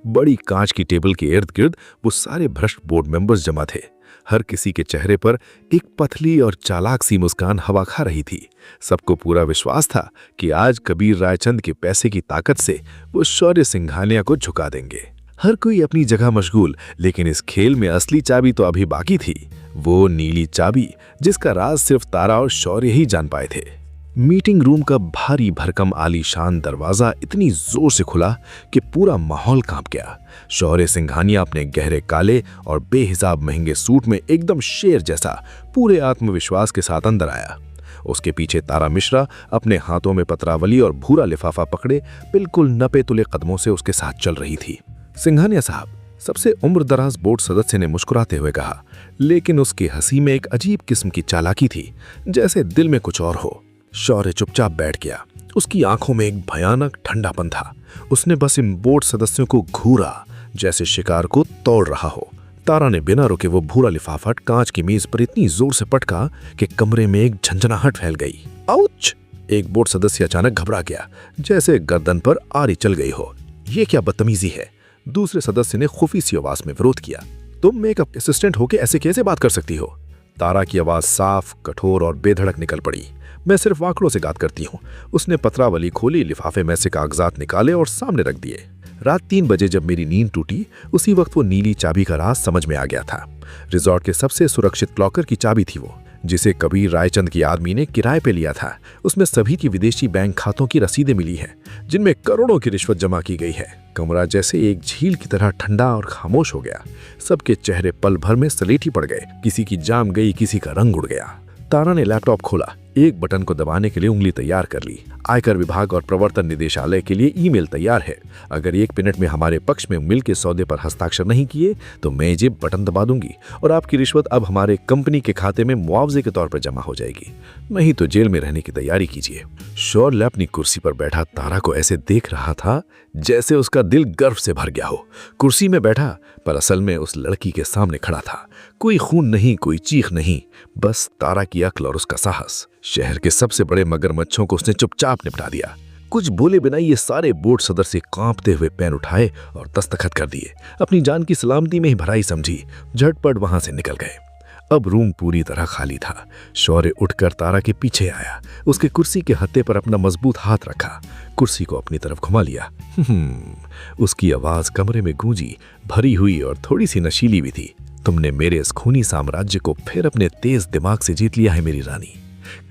बड़ी कांच की टेबल के इर्द गिर्द वो सारे भ्रष्ट बोर्ड मेंबर्स जमा थे। हर किसी के चेहरे पर एक पतली और चालाक सी मुस्कान हवा खा रही थी। सबको पूरा विश्वास था कि आज कबीर रायचंद के पैसे की ताकत से वो शौर्य सिंघानिया को झुका देंगे। हर कोई अपनी जगह मशगूल, लेकिन इस खेल में असली चाबी तो अभी बाकी थी। वो नीली चाबी जिसका राज सिर्फ तारा और शौर्य ही जान पाए थे। मीटिंग रूम का भारी भरकम आलीशान दरवाजा इतनी जोर से खुला कि पूरा माहौल कांप गया। शौर्य सिंघानिया अपने गहरे काले और बेहिसाब महंगे सूट में एकदम शेर जैसा पूरे आत्मविश्वास के साथ अंदर आया। उसके पीछे तारा मिश्रा अपने हाथों में पत्रावली और भूरा लिफाफा पकड़े बिल्कुल नपे तुले कदमों से उसके साथ चल रही थी। सिंघानिया साहब, सबसे उम्रदराज बोर्ड सदस्य ने मुस्कुराते हुए कहा, लेकिन उसकी हंसी में एक अजीब किस्म की चालाकी थी, जैसे दिल में कुछ और हो। शौर्य चुपचाप बैठ गया। उसकी आंखों में एक भयानक ठंडापन था। उसने बस इन बोर्ड सदस्यों को घूरा जैसे शिकार को तोड़ रहा हो। तारा ने बिना रुके वो भूरा लिफाफा कांच की मेज पर इतनी जोर से पटका कि कमरे में एक झंझनाहट फैल गई। आउच! एक बोर्ड सदस्य अचानक घबरा गया, जैसे गर्दन पर आरी चल गई हो। ये क्या बदतमीजी है? दूसरे सदस्य ने खुफी सी आवाज में विरोध किया। तुम मेकअप असिस्टेंट होके ऐसे कैसे बात कर सकती हो? तारा की आवाज साफ, कठोर और बेधड़क निकल पड़ी। मैं सिर्फ आंकड़ों से बात करती हूँ। उसने पत्रावली खोली, लिफाफे में से कागजात निकाले और सामने रख दिए। रात 3 बजे जब मेरी नींद टूटी, उसी वक्त वो नीली चाबी का राज समझ में आ गया था। रिजॉर्ट के सबसे सुरक्षित लॉकर की चाबी थी वो, जिसे कबीर रायचंद की आदमी ने किराए पे लिया था। उसमें सभी की विदेशी बैंक खातों की रसीदें मिली हैं, जिनमें करोड़ों की रिश्वत जमा की गई है। कमरा जैसे एक झील की तरह ठंडा और खामोश हो गया। सबके चेहरे पल भर में सलेटी पड़ गए। किसी की जाम गई, किसी का रंग उड़ गया। तारा ने लैपटॉप खोला, एक बटन को दबाने के लिए उंगली तैयार कर ली। आयकर विभाग और प्रवर्तन निदेशालय के लिए ईमेल तैयार है। अगर 1 मिनट में हमारे पक्ष में मिल के सौदे पर हस्ताक्षर नहीं किए तो मैं ये बटन दबा दूंगी और आपकी रिश्वत अब हमारे कंपनी के खाते में मुआवजे के तौर पर जमा हो जाएगी, नहीं तो जेल में रहने की तैयारी कीजिए। शौर्य अपनी कुर्सी पर बैठा तारा को ऐसे देख रहा था जैसे उसका दिल गर्व से भर गया हो। कुर्सी में बैठा, पर असल में उस लड़की के सामने खड़ा था। कोई खून नहीं, कोई चीख नहीं, बस तारा की अक्ल और उसका साहस। शहर के सबसे बड़े मगरमच्छों को उसने चुपचाप निपटा दिया। कुछ बोले बिना ये सारे बोर्ड सदस्य कांपते हुए पैर उठाए और दस्तखत कर दिए। अपनी जान की सलामती में ही भलाई समझी, झटपट वहां से निकल गए। अब रूम पूरी तरह खाली था। शौर्य उठकर तारा के पीछे आया, उसके कुर्सी के हत्थे पर अपना मजबूत हाथ रखा, कुर्सी को अपनी तरफ घुमा लिया। उसकी आवाज कमरे में गूंजी, भरी हुई और थोड़ी सी नशीली भी थी। तुमने मेरे इस खूनी साम्राज्य को फिर अपने तेज दिमाग से जीत लिया है मेरी रानी।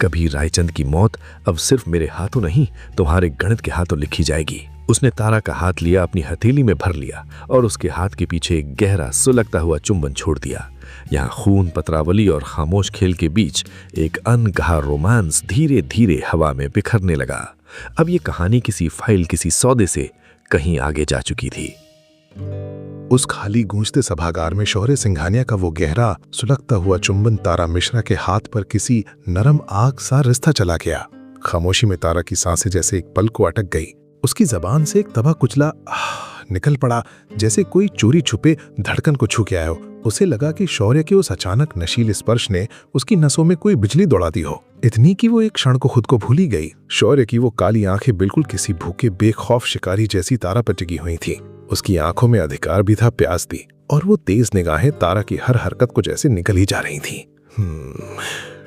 कबीर रायचंद की मौत अब सिर्फ मेरे हाथों नहीं, तुम्हारे गणित के हाथों लिखी जाएगी। उसने तारा का हाथ लिया, अपनी हथेली में भर लिया और उसके हाथ के पीछे एक गहरा सुलगता हुआ चुंबन छोड़ दिया। यहाँ खून, पत्रावली और खामोश खेल के बीच एक अनकहा रोमांस धीरे धीरे हवा में बिखरने लगा। अब ये कहानी किसी फाइल, किसी सौदे से कहीं आगे जा चुकी थी। उस खाली गूंजते सभागार में शौर्य सिंघानिया का वो गहरा सुलगता हुआ चुंबन तारा मिश्रा के हाथ पर किसी नरम आग सा रिश्ता चला गया। खामोशी में तारा की सांसें जैसे एक पल को अटक गई। उसकी जबान से एक तबा कुचला निकल पड़ा, जैसे कोई चोरी छुपे धड़कन को छू के आया हो। उसे लगा कि शौर्य के उस अचानक नशीले स्पर्श ने उसकी नसों में कोई बिजली दौड़ा दी हो, इतनी कि वो एक क्षण को खुद को भूल ही गई। शौर्य की वो काली आंखें बिल्कुल किसी भूखे बेखौफ शिकारी जैसी तारा पर टिकी हुई थी। उसकी आंखों में अधिकार भी था, प्यास भी, और वो तेज निगाहें तारा की हर हरकत को जैसे निकल ही जा रही थी।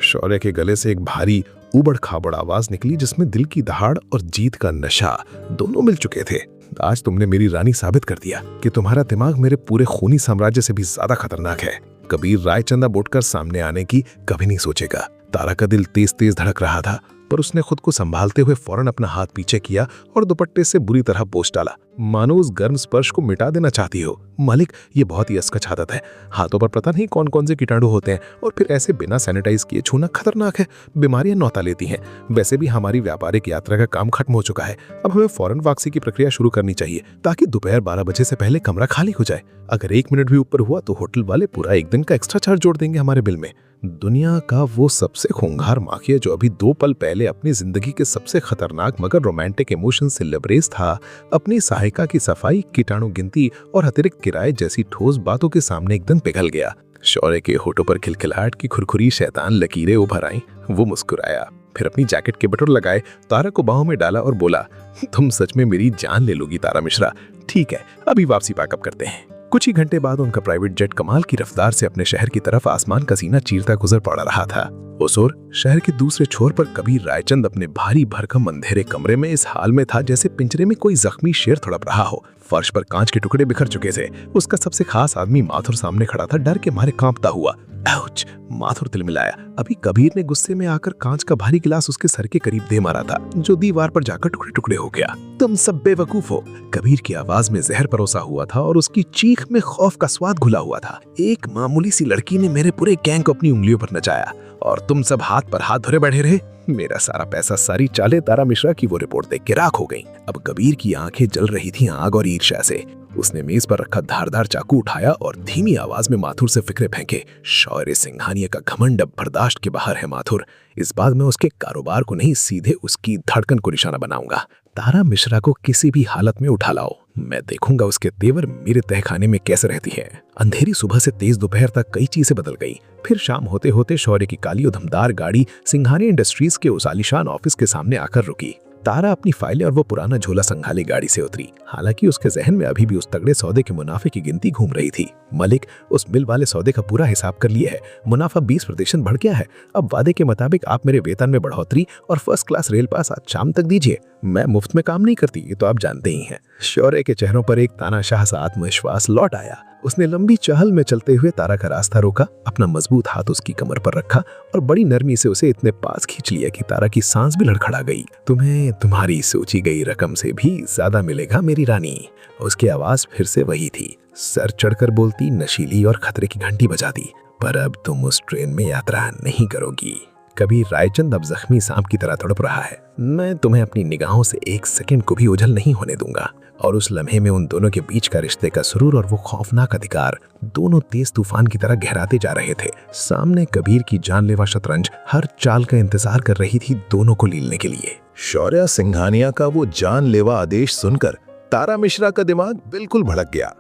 शौर्य के गले से एक भारी उबड़ खाबड़ आवाज निकली, जिसमें दिल की दहाड़ और जीत का नशा दोनों मिल चुके थे। आज तुमने मेरी रानी साबित कर दिया कि तुम्हारा दिमाग मेरे पूरे खूनी साम्राज्य से भी ज्यादा खतरनाक है। कबीर रायचंद अब उठकर सामने आने की कभी नहीं सोचेगा। तारा का दिल तेज तेज धड़क रहा था, पर उसने खुद को संभालते हुए फौरन अपना हाथ पीछे किया और दुपट्टे से बुरी तरह पोंछ डाला, मानो उस गर्म स्पर्श को मिटा देना चाहती हो। मालिक, ये बहुत ही असकच आदत है। हाथों पर पता नहीं कौन कौन से कीटाणु होते हैं, और फिर ऐसे बिना सैनिटाइज किए छूना खतरनाक है। बीमारियां नौता लेती हैं। वैसे भी हमारी व्यापारिक यात्रा का काम खत्म हो चुका है। अब हमें फौरन वापसी की प्रक्रिया शुरू करनी चाहिए, ताकि दोपहर 12 बजे से पहले कमरा खाली हो जाए। अगर 1 मिनट भी ऊपर हुआ तो होटल वाले पूरा 1 दिन का एक्स्ट्रा चार्ज जोड़ देंगे हमारे बिल में। दुनिया का वो सबसे खूंखार माखिया जो अभी 2 पल पहले अपनी जिंदगी के सबसे खतरनाक मगर रोमांटिक इमोशन से लबरेज था, अपनी सहायिका की सफाई, कीटाणु गिनती और अतिरिक्त किराए जैसी ठोस बातों के सामने एकदम पिघल गया। शौर्य के होठों पर खिलखिलाहट की खुरखुरी शैतान लकीरें उभर आईं। वो मुस्कुराया, फिर अपनी जैकेट के बटन लगाए तारा को बाहों में डाला और बोला, तुम सच में मेरी जान ले लोगी तारा मिश्रा। ठीक है, अभी वापसी पैकअप करते हैं। कुछ ही घंटे बाद उनका प्राइवेट जेट कमाल की रफ्तार से अपने शहर की तरफ आसमान का सीना चीरता गुजर पड़ रहा था। उस ओर शहर के दूसरे छोर पर कबीर रायचंद अपने भारी भरकम अंधेरे कमरे में इस हाल में था जैसे पिंजरे में कोई जख्मी शेर तड़प रहा हो। फर्श पर कांच के टुकड़े बिखर चुके थे। उसका सबसे खास आदमी माथुर सामने खड़ा था, डर के मारे कांपता हुआ। आउच! माथुर तिलमिलाया। अभी कबीर ने गुस्से में आकर कांच का भारी गिलास उसके सर के करीब दे मारा था, जो दीवार पर जाकर टुकड़े टुकड़े हो गया। तुम सब बेवकूफ हो। कबीर की आवाज में जहर परोसा हुआ था और उसकी चीख में खौफ का स्वाद घुला हुआ था। एक मामूली सी लड़की ने मेरे पूरे गैंग को अपनी उंगलियों पर नचाया और तुम सब हाथ पर हाथ धरे बैठे रहे। मेरा सारा पैसा, सारी चालें तारा मिश्रा की वो रिपोर्ट देख के राख हो गईं। अब कबीर की आंखें जल रही थी आग और ईर्ष्या से। उसने मेज पर रखा धारदार चाकू उठाया और धीमी आवाज में माथुर से फिक्रे फेंके। शौर्य सिंघानिया का घमंड अब बर्दाश्त के बाहर है माथुर। इस बात में उसके कारोबार को नहीं, सीधे उसकी धड़कन को निशाना बनाऊंगा। तारा मिश्रा को किसी भी हालत में उठा लाओ। मैं देखूंगा उसके तेवर मेरे तहखाने में कैसे रहती है। अंधेरी सुबह से तेज दोपहर तक कई चीजें बदल गई। फिर शाम होते होते शौर्य की काली उधमदार गाड़ी सिंघानिया इंडस्ट्रीज के उस आलीशान ऑफिस के सामने आकर रुकी। तारा अपनी फाइलें और वो पुराना झोला संभाले गाड़ी से उतरी। हालांकि उसके जहन में अभी भी उस तगड़े सौदे के मुनाफे की गिनती घूम रही थी। मलिक, उस मिल वाले सौदे का पूरा हिसाब कर लिया है। मुनाफा 20% बढ़ गया है। अब वादे के मुताबिक आप मेरे वेतन में बढ़ोतरी और फर्स्ट क्लास रेल पास आज शाम तक दीजिए। मैं मुफ्त में काम नहीं करती, ये तो आप जानते ही हैं। शौर्य के चेहरों पर एक तानाशाह सा आत्मविश्वास लौट आया। उसने लंबी चहल में चलते हुए तारा का रास्ता रोका, अपना मजबूत हाथ उसकी कमर पर रखा और बड़ी नरमी से उसे इतने पास खींच लिया कि तारा की सांस भी लड़खड़ा गई। तुम्हें तुम्हारी सोची गई रकम से भी ज्यादा मिलेगा मेरी रानी। उसकी आवाज फिर से वही थी, सर चढ़कर बोलती, नशीली और खतरे की घंटी बजाती। पर अब तुम उस ट्रेन में यात्रा नहीं करोगी। कबीर रायचंद अब जख्मी सांप की तरह तड़प रहा है। मैं तुम्हें अपनी निगाहों से 1 सेकंड को भी ओझल नहीं होने दूंगा। और उस लम्हे में उन दोनों के बीच का रिश्ते का सुरूर और वो खौफनाक अधिकार दोनों तेज तूफान की तरह गहराते जा रहे थे। सामने कबीर की जानलेवा शतरंज हर चाल का इंतजार कर रही थी दोनों को लीलने के लिए। शौर्य सिंघानिया का वो जानलेवा आदेश सुनकर तारा मिश्रा का दिमाग बिल्कुल भड़क गया।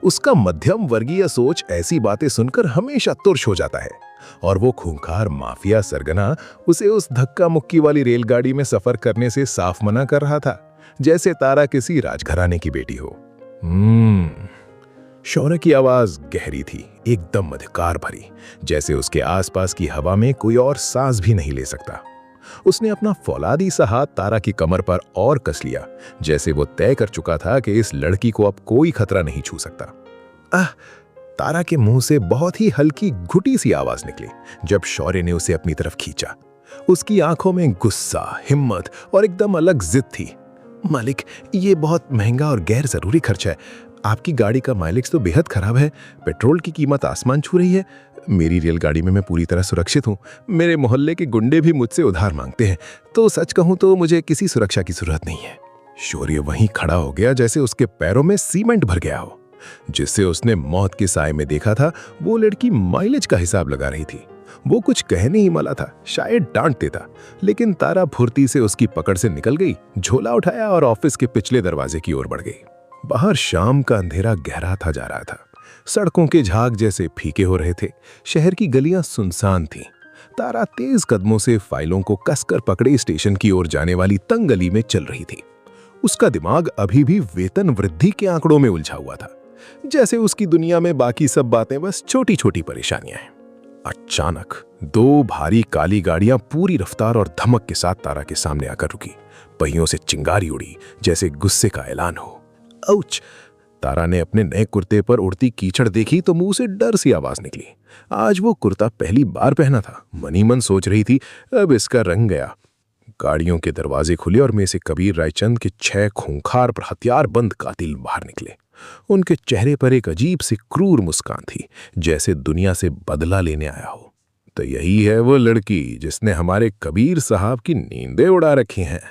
उसका मध्यम वर्गीय सोच ऐसी बातें सुनकर हमेशा तुर्श हो जाता है, और वो खूंखार माफिया सरगना उसे उस धक्का मुक्की वाली रेलगाड़ी में सफर करने से साफ मना कर रहा था, जैसे तारा किसी राजघराने की बेटी हो। शौर्य की आवाज गहरी थी, एकदम अधिकार भरी, जैसे उसके आसपास की हवा में कोई और सांस भी नहीं ले सकता। उसने अपना फौलादी सा हाथ तारा की कमर पर और कस लिया, जैसे वो तय कर चुका था कि इस लड़की को अब कोई खतरा नहीं छू सकता। तारा के मुंह से बहुत ही हल्की घुटी सी आवाज निकली जब शौर्य ने उसे अपनी तरफ खींचा। उसकी आंखों में गुस्सा, हिम्मत और एकदम अलग जिद थी। मालिक, ये बहुत महंगा और गैर जरूरी खर्च है। आपकी गाड़ी का माइलेज तो बेहद खराब है, पेट्रोल की कीमत आसमान छू रही है। मेरी रेलगाड़ी में मैं पूरी तरह सुरक्षित हूँ। मेरे मोहल्ले के गुंडे भी मुझसे उधार मांगते हैं, तो सच कहूँ तो मुझे किसी सुरक्षा की जरूरत नहीं है। शौर्य वहीं खड़ा हो गया जैसे उसके पैरों में सीमेंट भर गया हो। जिससे उसने मौत के साए में देखा था, वो लड़की माइलेज का हिसाब लगा रही थी। वो कुछ कहने ही वाला था, शायद डांट देता, लेकिन तारा फुर्ती से उसकी पकड़ से निकल गई, झोला उठाया और ऑफिस के पिछले दरवाजे की ओर बढ़ गई। बाहर शाम का अंधेरा गहरा था जा रहा था। सड़कों के झाग जैसे फीके हो रहे थे। शहर की गलियां सुनसान थीं। तारा तेज कदमों से फाइलों को कसकर पकड़े स्टेशन की ओर जाने वाली तंग गली में चल रही थी। उसका दिमाग अभी भी वेतन वृद्धि के आंकड़ों में उलझा हुआ था, जैसे उसकी दुनिया में बाकी सब बातें बस छोटी छोटी परेशानियां हैं। अचानक दो भारी काली गाड़ियां पूरी रफ्तार और धमक के साथ तारा के सामने आकर रुकी। पहियों से चिंगारी उड़ी, जैसे गुस्से का ऐलान हो। औच! तारा ने अपने नए कुर्ते पर उड़ती कीचड़ देखी तो मुंह से डर सी आवाज निकली। आज वो कुर्ता पहली बार पहना था। मनी मन सोच रही थी, अब इसका रंग गया। गाड़ियों के दरवाजे खुले और में से कबीर रायचंद के 6 खूंखार पर हथियारबंद कातिल बाहर निकले। उनके चेहरे पर एक अजीब सी क्रूर मुस्कान थी, जैसे दुनिया से बदला लेने आया हो। तो यही है वो लड़की जिसने हमारे कबीर साहब की नींदें उड़ा रखी हैं।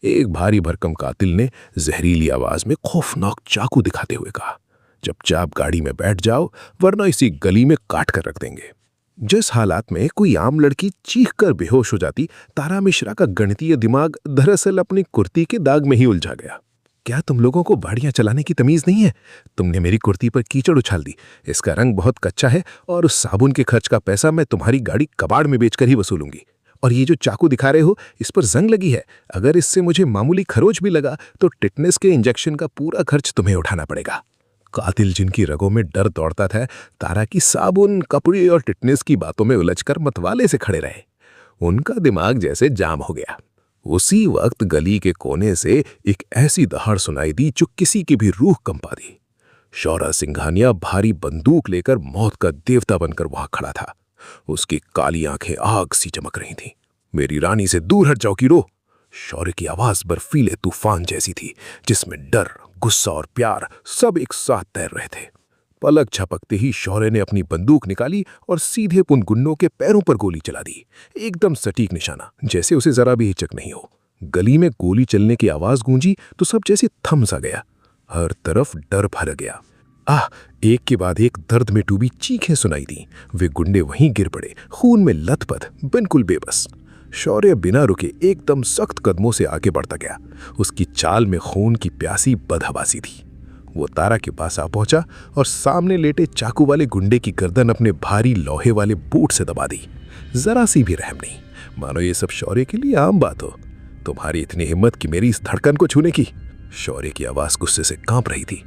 एक भारी भरकम कातिल ने जहरीली आवाज में खौफनाक चाकू दिखाते हुए कहा, चुपचाप गाड़ी में बैठ जाओ, वरना इसी गली में काट कर रख देंगे। जिस हालात में कोई आम लड़की चीख कर बेहोश हो जाती, तारा मिश्रा का गणितीय दिमाग दरअसल अपनी कुर्ती के दाग में ही उलझा गया। क्या तुम लोगों को गाड़ियां चलाने की तमीज नहीं है? तुमने मेरी कुर्ती पर कीचड़ उछाल दी। इसका रंग बहुत कच्चा है और उस साबुन के खर्च का पैसा मैं तुम्हारी गाड़ी कबाड़ में बेचकर ही वसूलूंगी। और ये जो चाकू दिखा रहे हो, इस पर जंग लगी है। अगर इससे मुझे मामूली खरोच भी लगा तो टिटनेस के इंजेक्शन का पूरा खर्च तुम्हें उठाना पड़ेगा। कातिल जिनकी रगों में डर दौड़ता था, तारा की साबुन, कपड़े और टिटनेस की बातों में उलझकर मतवाले से खड़े रहे। उनका दिमाग जैसे जाम हो गया। उसी वक्त गली के कोने से एक ऐसी दहाड़ सुनाई दी जो किसी की भी रूह कंपा दी। शौर्य सिंघानिया भारी बंदूक लेकर मौत का देवता बनकर वहां खड़ा था। उसकी काली आंखें आग सी चमक रही थीं। मेरी रानी से दूर हट जाओ कीरो। शौर्य की आवाज बर्फीले तूफान जैसी थी, जिसमें डर, गुस्सा और प्यार सब एक साथ तैर रहे थे। पलक झपकते ही शौर्य ने अपनी बंदूक निकाली और सीधे उन गुंडों के पैरों पर गोली चला दी। एकदम सटीक निशाना, जैसे उसे जरा भी हिचक नहीं हो। गली में गोली चलने की आवाज गूंजी तो सब जैसे थम सा गया। हर तरफ डर भर गया। एक के बाद एक दर्द में डूबी चीखें सुनाई दी। वे गुंडे वहीं गिर पड़े, खून में लथपथ, बिल्कुल बेबस। शौर्य बिना रुके एकदम सख्त कदमों से आगे बढ़ता गया। उसकी चाल में खून की प्यासी बदहवासी थी। वो तारा के पास आ पहुंचा और सामने लेटे चाकू वाले गुंडे की गर्दन अपने भारी लोहे वाले बूट से दबा दी। जरा सी भी रहम नहीं, मानो ये सब शौर्य के लिए आम बात हो। तुम्हारी इतनी हिम्मत कि मेरी इस धड़कन को छूने की? शौर्य की आवाज गुस्से से कांप रही थी।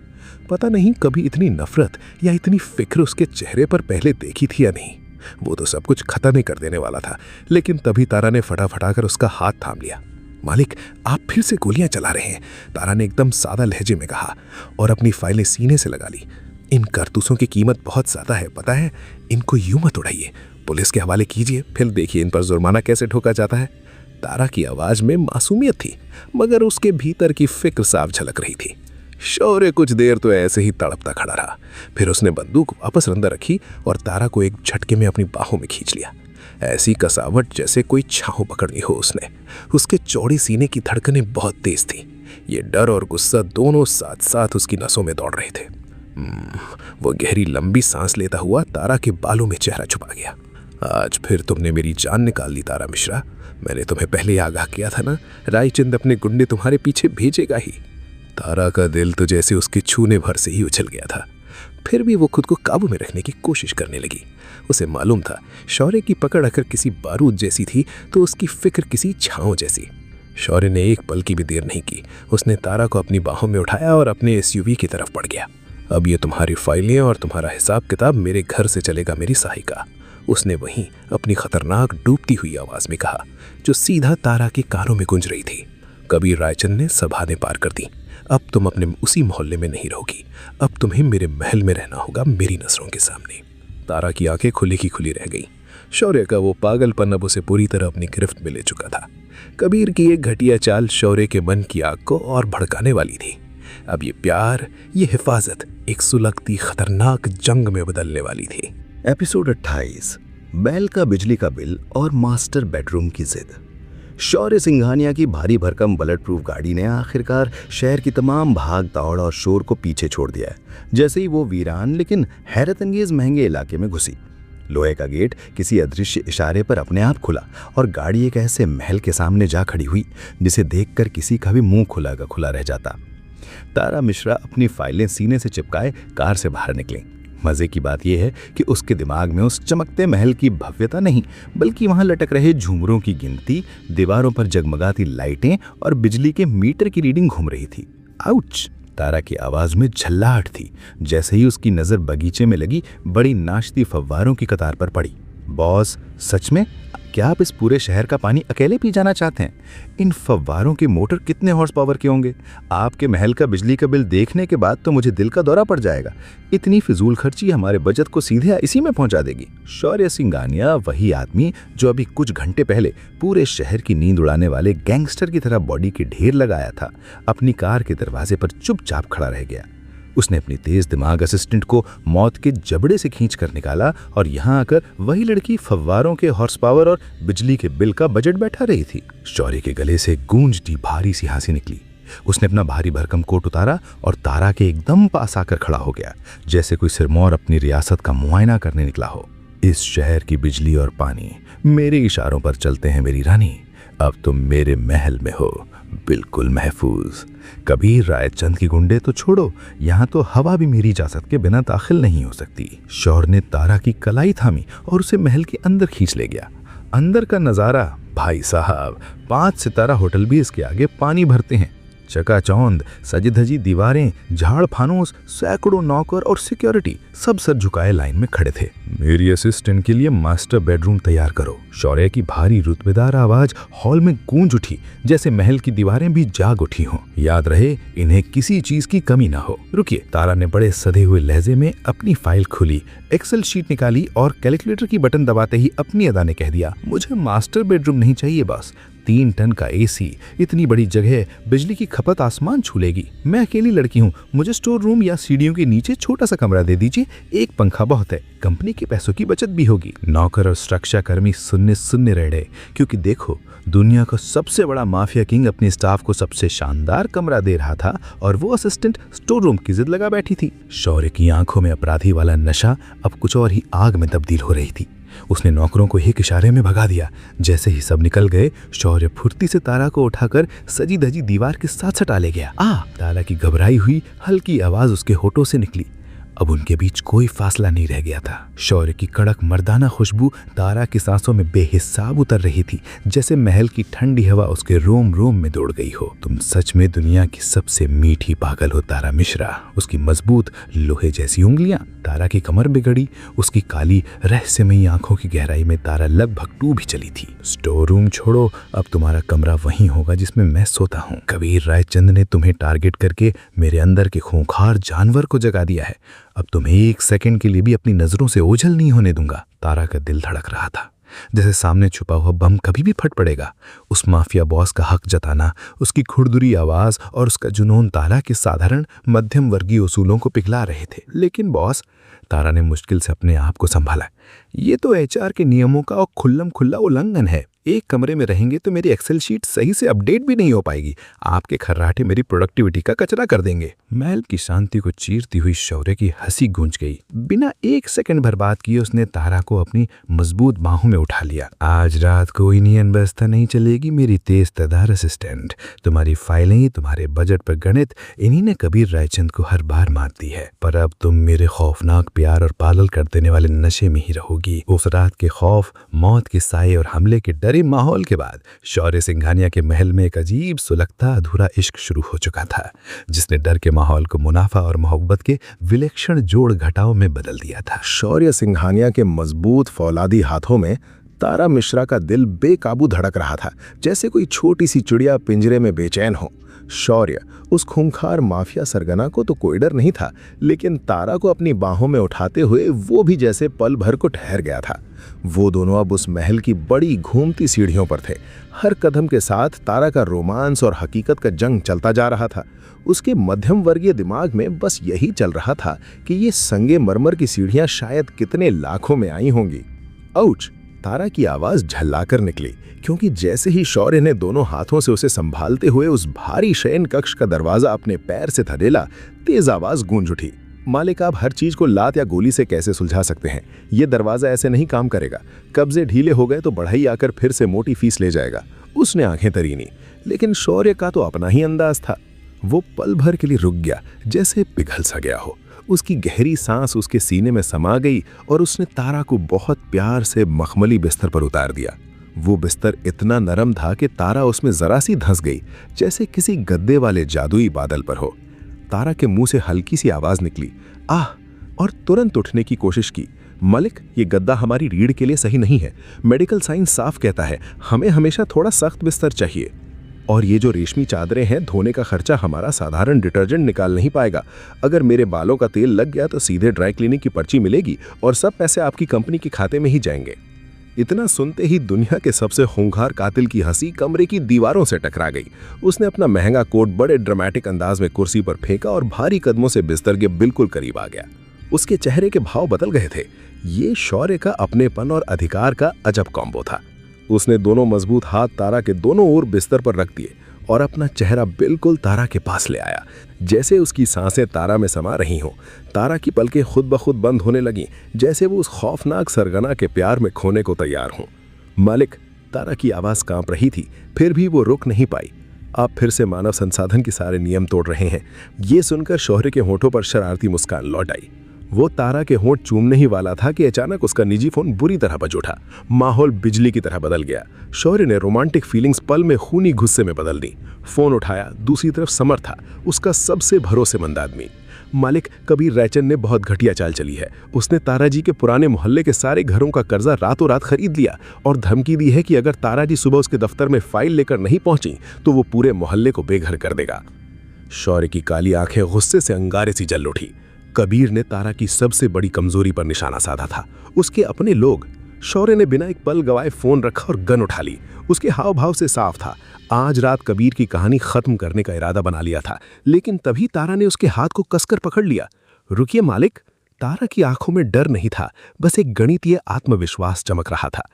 पता नहीं कभी इतनी नफरत या इतनी फिक्र उसके चेहरे पर पहले देखी थी या नहीं। वो तो सब कुछ खत्म ही कर देने वाला था, लेकिन तभी तारा ने फटाफटाकर उसका हाथ थाम लिया। मालिक, आप फिर से गोलियां चला रहे हैं, तारा ने एकदम सादा लहजे में कहा और अपनी फाइलें सीने से लगा ली। इन कारतूसों की कीमत बहुत ज्यादा है, पता है? इनको यूं मत उड़ाइए, पुलिस के हवाले कीजिए, फिर देखिए इन पर जुर्माना कैसे ठोका जाता है। तारा की आवाज में मासूमियत थी, मगर उसके भीतर की फिक्र साफ झलक रही थी। शौर्य कुछ देर तो ऐसे ही तड़पता खड़ा रहा। फिर उसने बंदूक वापस अंदर रखी और तारा को एक झटके में अपनी बाहों में खींच लिया। ऐसी कसावट जैसे कोई छांव पकड़नी हो उसने। उसके चौड़ी सीने की धड़कनें बहुत तेज थी। ये डर और गुस्सा दोनों साथ साथ उसकी नसों में दौड़ रहे थे। वो गहरी लंबी सांस लेता हुआ तारा के बालों में चेहरा छुपा गया। आज फिर तुमने मेरी जान निकाल ली तारा मिश्रा। मैंने तुम्हें पहले ही आगाह किया था ना, रायचंद अपने गुंडे तुम्हारे पीछे भेजेगा ही। तारा का दिल तो जैसे उसके छूने भर से ही उछल गया था। फिर भी वो खुद को काबू में रखने की कोशिश करने लगी। उसे मालूम था शौर्य की पकड़ अगर किसी बारूद जैसी थी तो उसकी फिक्र किसी छांव जैसी। शौर्य ने एक पल की भी देर नहीं की। उसने तारा को अपनी बाहों में उठाया और अपने एसयूवी की तरफ बढ़ गया। अब ये तुम्हारी फाइलें और तुम्हारा हिसाब किताब मेरे घर से चलेगा मेरी सहायिका, उसने वहीं अपनी खतरनाक डूबती हुई आवाज में कहा, जो सीधा तारा के कानों में गूंज रही थी। कबीर रायचंद ने सभाने पार कर दी। अब तुम अपने उसी मोहल्ले में नहीं रहोगी, अब तुम्हें मेरे महल में रहना होगा, मेरी नजरों के सामने। तारा की आंखें खुली की खुली रह गई। शौर्य का वो पागलपन अब उसे पूरी तरह अपनी गिरफ्त में ले चुका था। कबीर की एक घटिया चाल शौर्य के मन की आग को और भड़काने वाली थी। अब ये प्यार, ये हिफाजत एक सुलगती खतरनाक जंग में बदलने वाली थी। एपिसोड 28, बैल का बिजली का बिल और मास्टर बेडरूम की जिद। शौर्य सिंघानिया की भारी भरकम बुलेट प्रूफ गाड़ी ने आखिरकार शहर की तमाम भाग दौड़ और शोर को पीछे छोड़ दिया है। जैसे ही वो वीरान लेकिन हैरत अंगेज महंगे इलाके में घुसी, लोहे का गेट किसी अदृश्य इशारे पर अपने आप खुला और गाड़ी एक ऐसे महल के सामने जा खड़ी हुई जिसे देखकर किसी का भी मुंह खुला का खुला रह जाता। तारा मिश्रा अपनी फाइलें सीने से चिपकाए कार से बाहर निकली। मजे की बात यह है कि उसके दिमाग में उस चमकते महल की भव्यता नहीं, बल्कि वहां लटक रहे झूमरों की गिनती, दीवारों पर जगमगाती लाइटें और बिजली के मीटर की रीडिंग घूम रही थी। आउच! तारा की आवाज में झल्लाहट थी जैसे ही उसकी नजर बगीचे में लगी बड़ी नाचती फव्वारों की कतार पर पड़ी। बॉस, सच में क्या आप इस पूरे शहर का पानी अकेले पी जाना चाहते हैं? इन फव्वारों के मोटर कितने हॉर्स पावर के होंगे? आपके महल का बिजली का बिल देखने के बाद तो मुझे दिल का दौरा पड़ जाएगा। इतनी फिजूल खर्ची हमारे बजट को सीधे इसी में पहुंचा देगी। शौर्य सिंघानिया वही आदमी जो अभी कुछ घंटे पहले पूरे शहर की नींद उड़ाने वाले गैंगस्टर की तरह बॉडी के ढेर लगाया था, अपनी कार के दरवाजे पर चुपचाप खड़ा रह गया। उसने अपनी तेज दिमाग असिस्टेंट को मौत के जबड़े से खींचकर निकाला और यहाँ आकर वही लड़की फव्वारों के हॉर्स पावर और बिजली के बिल का बजट बैठा रही थी। शौर्य के गले से गूंजती भारी सी हंसी निकली। उसने अपना भारी भरकम कोट उतारा और तारा के एकदम पास आकर खड़ा हो गया, जैसे कोई सिरमौर अपनी रियासत का मुआयना करने निकला हो। इस शहर की बिजली और पानी मेरे इशारों पर चलते हैं मेरी रानी। अब तुम मेरे महल में हो, बिल्कुल महफूज। कबीर रायचंद की गुंडे तो छोड़ो, यहाँ तो हवा भी मेरी इजाजत के बिना दाखिल नहीं हो सकती। शौर्य ने तारा की कलाई थामी और उसे महल के अंदर खींच ले गया। अंदर का नज़ारा, भाई साहब, 5 सितारा होटल भी इसके आगे पानी भरते हैं। चकाचौंध सजी धजी दीवारें, झाड़ फानूस, सैकड़ों नौकर और सिक्योरिटी सब सर झुकाए लाइन में खड़े थे। मेरी असिस्टेंट के लिए मास्टर बेडरूम तैयार करो। शौर्य की भारी रुतबेदार आवाज हॉल में गूंज उठी, जैसे महल की दीवारें भी जाग उठी हों। याद रहे, इन्हें किसी चीज की कमी ना हो। रुकिए, तारा ने बड़े सधे हुए लहजे में अपनी फाइल खुली, एक्सेल शीट निकाली और कैलकुलेटर की बटन दबाते ही अपनी अदा ने कह दिया, मुझे मास्टर बेडरूम नहीं चाहिए बस। 3 टन का एसी, इतनी बड़ी जगह, बिजली की खपत आसमान छू लेगी। मैं अकेली लड़की हूँ, मुझे स्टोर रूम या सीढ़ियों के नीचे छोटा सा कमरा दे दीजिए। एक पंखा बहुत है, कंपनी के पैसों की बचत भी होगी। नौकर और सुरक्षा कर्मी सुनने रह गए, क्योंकि देखो, दुनिया का सबसे बड़ा माफिया किंग अपने स्टाफ को सबसे शानदार कमरा दे रहा था और वो असिस्टेंट स्टोर रूम की जिद लगा बैठी थी। शौर्य की आंखों में अपराधी वाला नशा अब कुछ और ही आग में तब्दील हो रही थी। उसने नौकरों को एक इशारे में भगा दिया। जैसे ही सब निकल गए, शौर्य फुर्ती से तारा को उठाकर सजी धजी दीवार के साथ सटा ले गया। तारा की घबराई हुई हल्की आवाज उसके होठों से निकली। अब उनके बीच कोई फासला नहीं रह गया था। शौर्य की कड़क मर्दाना खुशबू तारा की सांसों में बेहिसाब उतर रही थी, जैसे महल की ठंडी हवा उसके रोम रोम में दौड़ गई हो। तुम सच में दुनिया की सबसे मीठी पागल हो तारा मिश्रा। उसकी मजबूत लोहे जैसी उंगलियां, तारा की कमर बिगड़ी, उसकी काली रहस्यमयी आंखों की गहराई में तारा लगभग डूब ही चली थी। स्टोर रूम छोड़ो, अब तुम्हारा कमरा वही होगा जिसमें मैं सोता हूँ। कबीर रायचंद ने तुम्हें टारगेट करके मेरे अंदर के खूंखार जानवर को जगा दिया है। अब तुम्हें 1 सेकंड के लिए भी अपनी नजरों से ओझल नहीं होने दूंगा। तारा का दिल धड़क रहा था, जैसे सामने छुपा हुआ बम कभी भी फट पड़ेगा। उस माफिया बॉस का हक जताना, उसकी खुरदुरी आवाज और उसका जुनून तारा के साधारण मध्यम वर्गीय उसूलों को पिघला रहे थे। लेकिन बॉस, तारा ने मुश्किल से अपने आप को संभाला, ये तो एचआर के नियमों का खुल्लम खुल्ला उल्लंघन है। एक कमरे में रहेंगे तो मेरी एक्सेल शीट सही से अपडेट भी नहीं हो पाएगी। आपके खर्राटे मेरी प्रोडक्टिविटी का कचरा कर देंगे। महल की शांति को चीरती हुई शौर्य की हंसी गूंज गई। बिना 1 सेकंड बर्बाद किए उसने तारा को अपनी मजबूत बाहों में उठा लिया। आज रात कोई नियन बस्ता नहीं चलेगी मेरी तेज तदार असिस्टेंट। तुम्हारी फाइलें, तुम्हारे बजट पर गणित, इन्हीं ने कबीर रायचंद को हर बार मात दी है। पर अब तुम मेरे खौफनाक प्यार और पागल कर देने वाले नशे में ही रहोगी। उस रात के खौफ, मौत के साए और हमले के डर करीब माहौल के बाद शौर्य सिंघानिया के महल में एक अजीब सुलगता अधूरा इश्क शुरू हो चुका था, जिसने डर के माहौल को मुनाफा और मोहब्बत के विलक्षण जोड़ घटाव में बदल दिया था। शौर्य सिंघानिया के मजबूत फौलादी हाथों में तारा मिश्रा का दिल बेकाबू धड़क रहा था, जैसे कोई छोटी सी चिड़िया पिंजरे में बेचैन हो। शौर्य उस खूंखार माफिया सरगना को तो कोई डर नहीं था, लेकिन तारा को अपनी बाहों में उठाते हुए वो भी जैसे पल भर को ठहर गया था। वो दोनों अब उस महल की बड़ी घूमती सीढ़ियों पर थे। हर कदम के साथ तारा का रोमांस और हकीकत का जंग चलता जा रहा था। उसके मध्यम वर्गीय दिमाग में बस यही चल रहा था कि ये संगे मरमर की सीढ़ियां शायद कितने लाखों में आई होंगी। आउच! तारा की आवाज झल्लाकर निकली, क्योंकि जैसे ही शौर्य ने दोनों हाथों से उसे संभालते हुए उस भारी शयन कक्ष का दरवाजा अपने पैर से धकेला, तेज आवाज गूंज उठी। मालिक, आप हर चीज को लात या गोली से कैसे सुलझा सकते हैं? ये दरवाजा ऐसे नहीं काम करेगा। कब्जे ढीले हो गए तो बढ़ई आकर फिर से मोटी फीस ले जाएगा। उसने आंखें तरीनी, लेकिन शौर्य का तो अपना ही अंदाज था। वो पल भर के लिए रुक गया, जैसे पिघल सा गया हो। उसकी गहरी सांस उसके सीने में समा गई और उसने तारा को बहुत प्यार से मखमली बिस्तर पर उतार दिया। वो बिस्तर इतना नरम था कि तारा उसमें जरा सी धंस गई, जैसे किसी गद्दे वाले जादुई बादल पर हो। तारा के मुंह से हल्की सी आवाज निकली, आह, और तुरंत उठने की कोशिश की। मलिक, ये गद्दा हमारी रीढ़ के लिए सही नहीं है। मेडिकल साइंस साफ कहता है हमें हमेशा थोड़ा सख्त बिस्तर चाहिए। और ये जो रेशमी चादरें हैं, धोने का खर्चा हमारा साधारण डिटर्जेंट निकाल नहीं पाएगा। अगर मेरे बालों का तेल लग गया तो सीधे ड्राई क्लीनिंग की पर्ची मिलेगी और सब पैसे आपकी कंपनी के खाते में ही जाएंगे। इतना सुनते ही दुनिया के सबसे खूंखार कातिल की हंसी कमरे की दीवारों से टकरा गई। उसने अपना महंगा कोट बड़े ड्रामेटिक अंदाज में कुर्सी पर फेंका और भारी कदमों से बिस्तर के बिल्कुल करीब आ गया। उसके चेहरे के भाव बदल गए थे। ये शौर्य का अपनेपन और अधिकार का अजब कॉम्बो था। उसने दोनों मजबूत हाथ तारा के दोनों ओर बिस्तर पर रख दिए और अपना चेहरा बिल्कुल तारा के पास ले आया, जैसे उसकी सांसें तारा में समा रही हों। तारा की पलकें खुद ब खुद बंद होने लगीं, जैसे वो उस खौफनाक सरगना के प्यार में खोने को तैयार हों। मालिक, तारा की आवाज़ कांप रही थी, फिर भी वो रुक नहीं पाई। आप फिर से मानव संसाधन के सारे नियम तोड़ रहे हैं। ये सुनकर शौर्य के होठों पर शरारती मुस्कान लौट आई। वो तारा के होंठ चूमने ही वाला था कि अचानक उसका निजी फोन बुरी तरह बज उठा। माहौल बिजली की तरह बदल गया। शौर्य ने रोमांटिक फीलिंग्स पल में खूनी गुस्से में बदल दी। फोन उठाया, दूसरी तरफ समर था, उसका सबसे भरोसेमंद आदमी। मालिक, कबीर रायचंद ने बहुत घटिया चाल चली है। उसने तारा जी के पुराने मोहल्ले के सारे घरों का कर्जा रातों रात खरीद लिया और धमकी दी है कि अगर तारा जी सुबह उसके दफ्तर में फाइल लेकर नहीं पहुंची तो वो पूरे मोहल्ले को बेघर कर देगा। शौर्य की काली आंखें गुस्से से अंगारे सी जल उठी। कबीर ने तारा की सबसे बड़ी कमजोरी पर निशाना साधा था, उसके अपने लोग। शौर्य ने बिना एक पल गवाए फोन रखा और गन उठा ली। उसके हाव भाव से साफ था, आज रात कबीर की कहानी खत्म करने का इरादा बना लिया था। लेकिन तभी तारा ने उसके हाथ को कसकर पकड़ लिया। रुकिए मालिक। तारा की आंखों में डर नहीं था, बस एक गणितीय आत्मविश्वास चमक रहा था।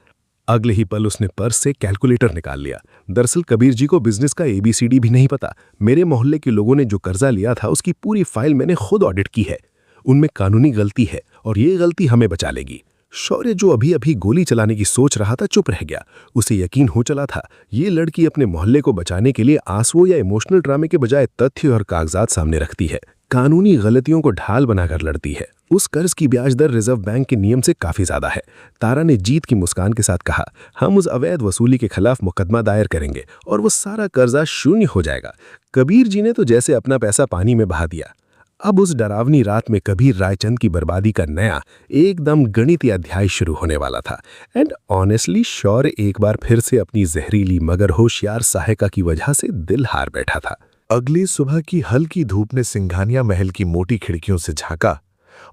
अगले ही पल उसने पर्स से कैलकुलेटर निकाल लिया। दरअसल कबीर जी को बिजनेस का ABCD भी नहीं पता। मेरे मोहल्ले के लोगों ने जो कर्जा लिया था उसकी पूरी फाइल मैंने खुद ऑडिट की है। उनमें कानूनी गलती है और ये गलती हमें बचा लेगी। शौर्य, जो अभी अभी गोली चलाने की सोच रहा था, चुप रह गया। उसे यकीन हो चला था ये लड़की अपने मोहल्ले को बचाने के लिए आंसुओं या इमोशनल ड्रामे के बजाय तथ्य और कागजात सामने रखती है। कानूनी गलतियों को ढाल बनाकर लड़ती है। उस कर्ज की ब्याज दर रिजर्व बैंक के नियम से काफी ज्यादा है। तारा ने जीत की मुस्कान के साथ कहा, हम उस अवैध वसूली के खिलाफ मुकदमा दायर करेंगे और वो सारा कर्जा शून्य हो जाएगा। कबीर जी ने तो जैसे अपना पैसा पानी में बहा दिया। अब उस डरावनी रात में कबीर रायचंद की बर्बादी का नया एकदम गणितीय अध्याय शुरू होने वाला था। एंड ऑनेस्टली शौर्य एक बार फिर से अपनी जहरीली मगर होशियार सहायिका की वजह से दिल हार बैठा था। अगली सुबह की हल्की धूप ने सिंघानिया महल की मोटी खिड़कियों से झांका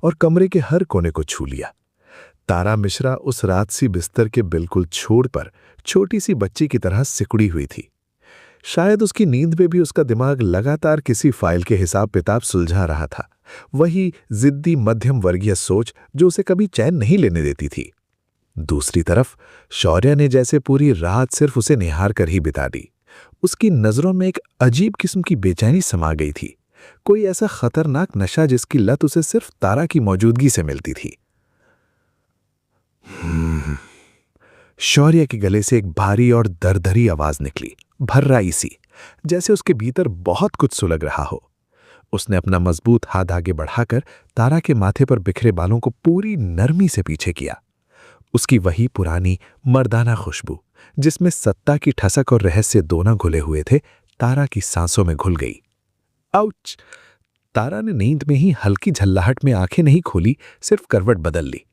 और कमरे के हर कोने को छू लिया। तारा मिश्रा उस रातसी बिस्तर के बिल्कुल छोर पर छोटी सी बच्ची की तरह सिकुड़ी हुई थी। शायद उसकी नींद में भी उसका दिमाग लगातार किसी फाइल के हिसाब किताब सुलझा रहा था। वही जिद्दी मध्यम वर्गीय सोच जो उसे कभी चैन नहीं लेने देती थी। दूसरी तरफ शौर्य ने जैसे पूरी रात सिर्फ उसे निहार कर ही बिता दी। उसकी नजरों में एक अजीब किस्म की बेचैनी समा गई थी, कोई ऐसा खतरनाक नशा जिसकी लत उसे सिर्फ तारा की मौजूदगी से मिलती थी। शौर्य के गले से एक भारी और दरदरी आवाज निकली, भर्राई सी, जैसे उसके भीतर बहुत कुछ सुलग रहा हो। उसने अपना मजबूत हाथ आगे बढ़ाकर तारा के माथे पर बिखरे बालों को पूरी नरमी से पीछे किया। उसकी वही पुरानी मर्दाना खुशबू जिसमें सत्ता की ठसक और रहस्य दोनों घुले हुए थे, तारा की सांसों में घुल गई। आउच! तारा ने नींद में ही हल्की झल्लाहट में आंखें नहीं खोली, सिर्फ करवट बदल ली।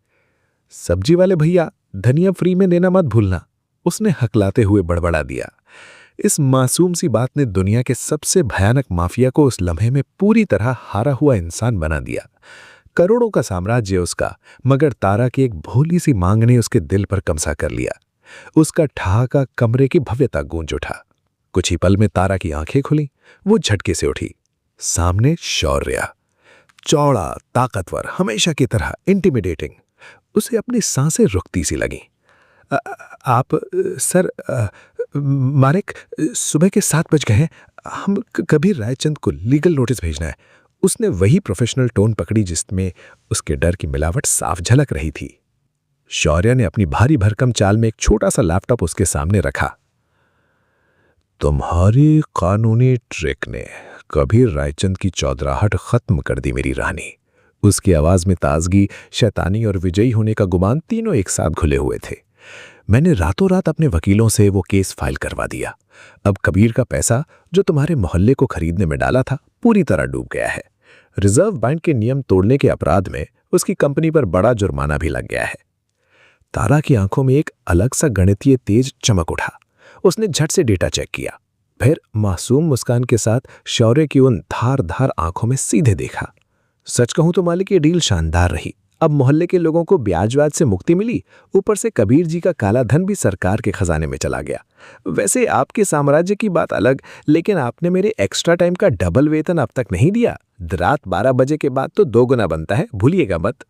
सब्जी वाले भैया, धनिया फ्री में देना मत भूलना, उसने हकलाते हुए बड़बड़ा दिया। इस मासूम सी बात ने दुनिया के सबसे भयानक माफिया को उस लम्हे में पूरी तरह हारा हुआ इंसान बना दिया। करोड़ों का साम्राज्य उसका, मगर तारा की एक भोली सी मांग ने उसके दिल पर कब्जा कर लिया। उसका ठहाका कमरे की भव्यता गूंज उठा। कुछ ही पल में तारा की आंखें खुली। वो झटके से उठी। सामने शौर्य, चौड़ा, ताकतवर, हमेशा की तरह इंटिमिडेटिंग। उसे अपनी सांसें रुकती सी लगी। आप सर, मालिक, सुबह के 7 बज गए हैं। हम कबीर रायचंद को लीगल नोटिस भेजना है। उसने वही प्रोफेशनल टोन पकड़ी जिसमें उसके डर की मिलावट साफ झलक रही थी। शौर्य ने अपनी भारी भरकम चाल में एक छोटा सा लैपटॉप उसके सामने रखा। तुम्हारी कानूनी ट्रिक ने कबीर रायचंद की चौधराहट खत्म कर दी मेरी रानी। उसकी आवाज में ताजगी, शैतानी और विजयी होने का गुमान तीनों एक साथ घुले हुए थे। मैंने रातों रात अपने वकीलों से वो केस फाइल करवा दिया। अब कबीर का पैसा जो तुम्हारे मोहल्ले को खरीदने में डाला था, पूरी तरह डूब गया है। रिजर्व बैंक के नियम तोड़ने के अपराध में उसकी कंपनी पर बड़ा जुर्माना भी लग गया है। तारा की आंखों में एक अलग सा गणितीय तेज चमक उठा। उसने झट से डेटा चेक किया, फिर मासूम मुस्कान के साथ शौर्य की उन धार-धार आंखों में सीधे देखा। सच कहूं तो मालिक, ये डील शानदार रही। अब मोहल्ले के लोगों को ब्याज से मुक्ति मिली, ऊपर से कबीर जी का काला धन भी सरकार के खजाने में चला गया। वैसे आपके साम्राज्य की बात अलग, लेकिन आपने मेरे एक्स्ट्रा टाइम का डबल वेतन अब तक नहीं दिया। रात 12 बजे के बाद तो 2 गुना बनता है, भूलिएगा मत।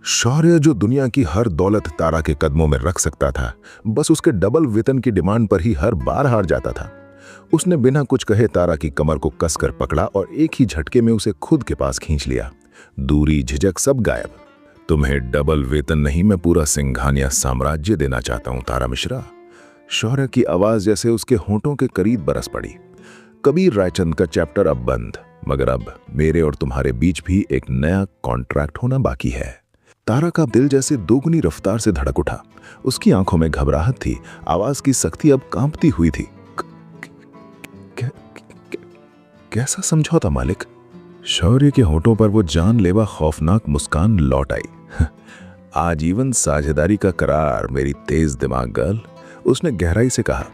शौर्य, जो दुनिया की हर दौलत तारा के कदमों में रख सकता था, बस उसके डबल वेतन की डिमांड पर ही हर बार हार जाता था। उसने बिना कुछ कहे तारा की कमर को कसकर पकड़ा और एक ही झटके में उसे खुद के पास खींच लिया। दूरी, झिझक सब गायब। तुम्हें डबल वेतन नहीं, मैं पूरा सिंघानिया साम्राज्य देना चाहता हूं तारा मिश्रा। शौर्य की आवाज जैसे उसके होंठों के करीब बरस पड़ी। कबीर रायचंद का चैप्टर अब बंद, मगर अब मेरे और तुम्हारे बीच भी एक नया कॉन्ट्रैक्ट होना बाकी है। तारा का दिल जैसे दोगुनी रफ्तार से धड़क उठा। उसकी आंखों में घबराहट थी, आवाज की सख्ती अब कांपती हुई थी। कैसा समझौता मालिक? शौर्य के होठों पर वो जानलेवा खौफनाक मुस्कान लौट आई। आजीवन साझेदारी का करार मेरी तेज दिमाग गर्ल, उसने गहराई से कहा,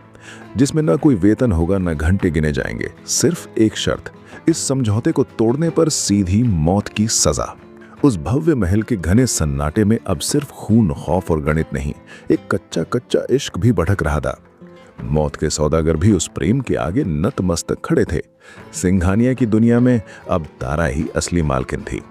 जिसमें ना कोई वेतन होगा, ना घंटे गिने जाएंगे। सिर्फ एक शर्त, इस समझौते को तोड़ने पर सीधी मौत की सजा। उस भव्य महल के घने सन्नाटे में अब सिर्फ खून, खौफ और गणित नहीं, एक कच्चा कच्चा इश्क भी भटक रहा था। मौत के सौदागर भी उस प्रेम के आगे नतमस्तक खड़े थे। सिंघानिया की दुनिया में अब तारा ही असली मालकिन थी।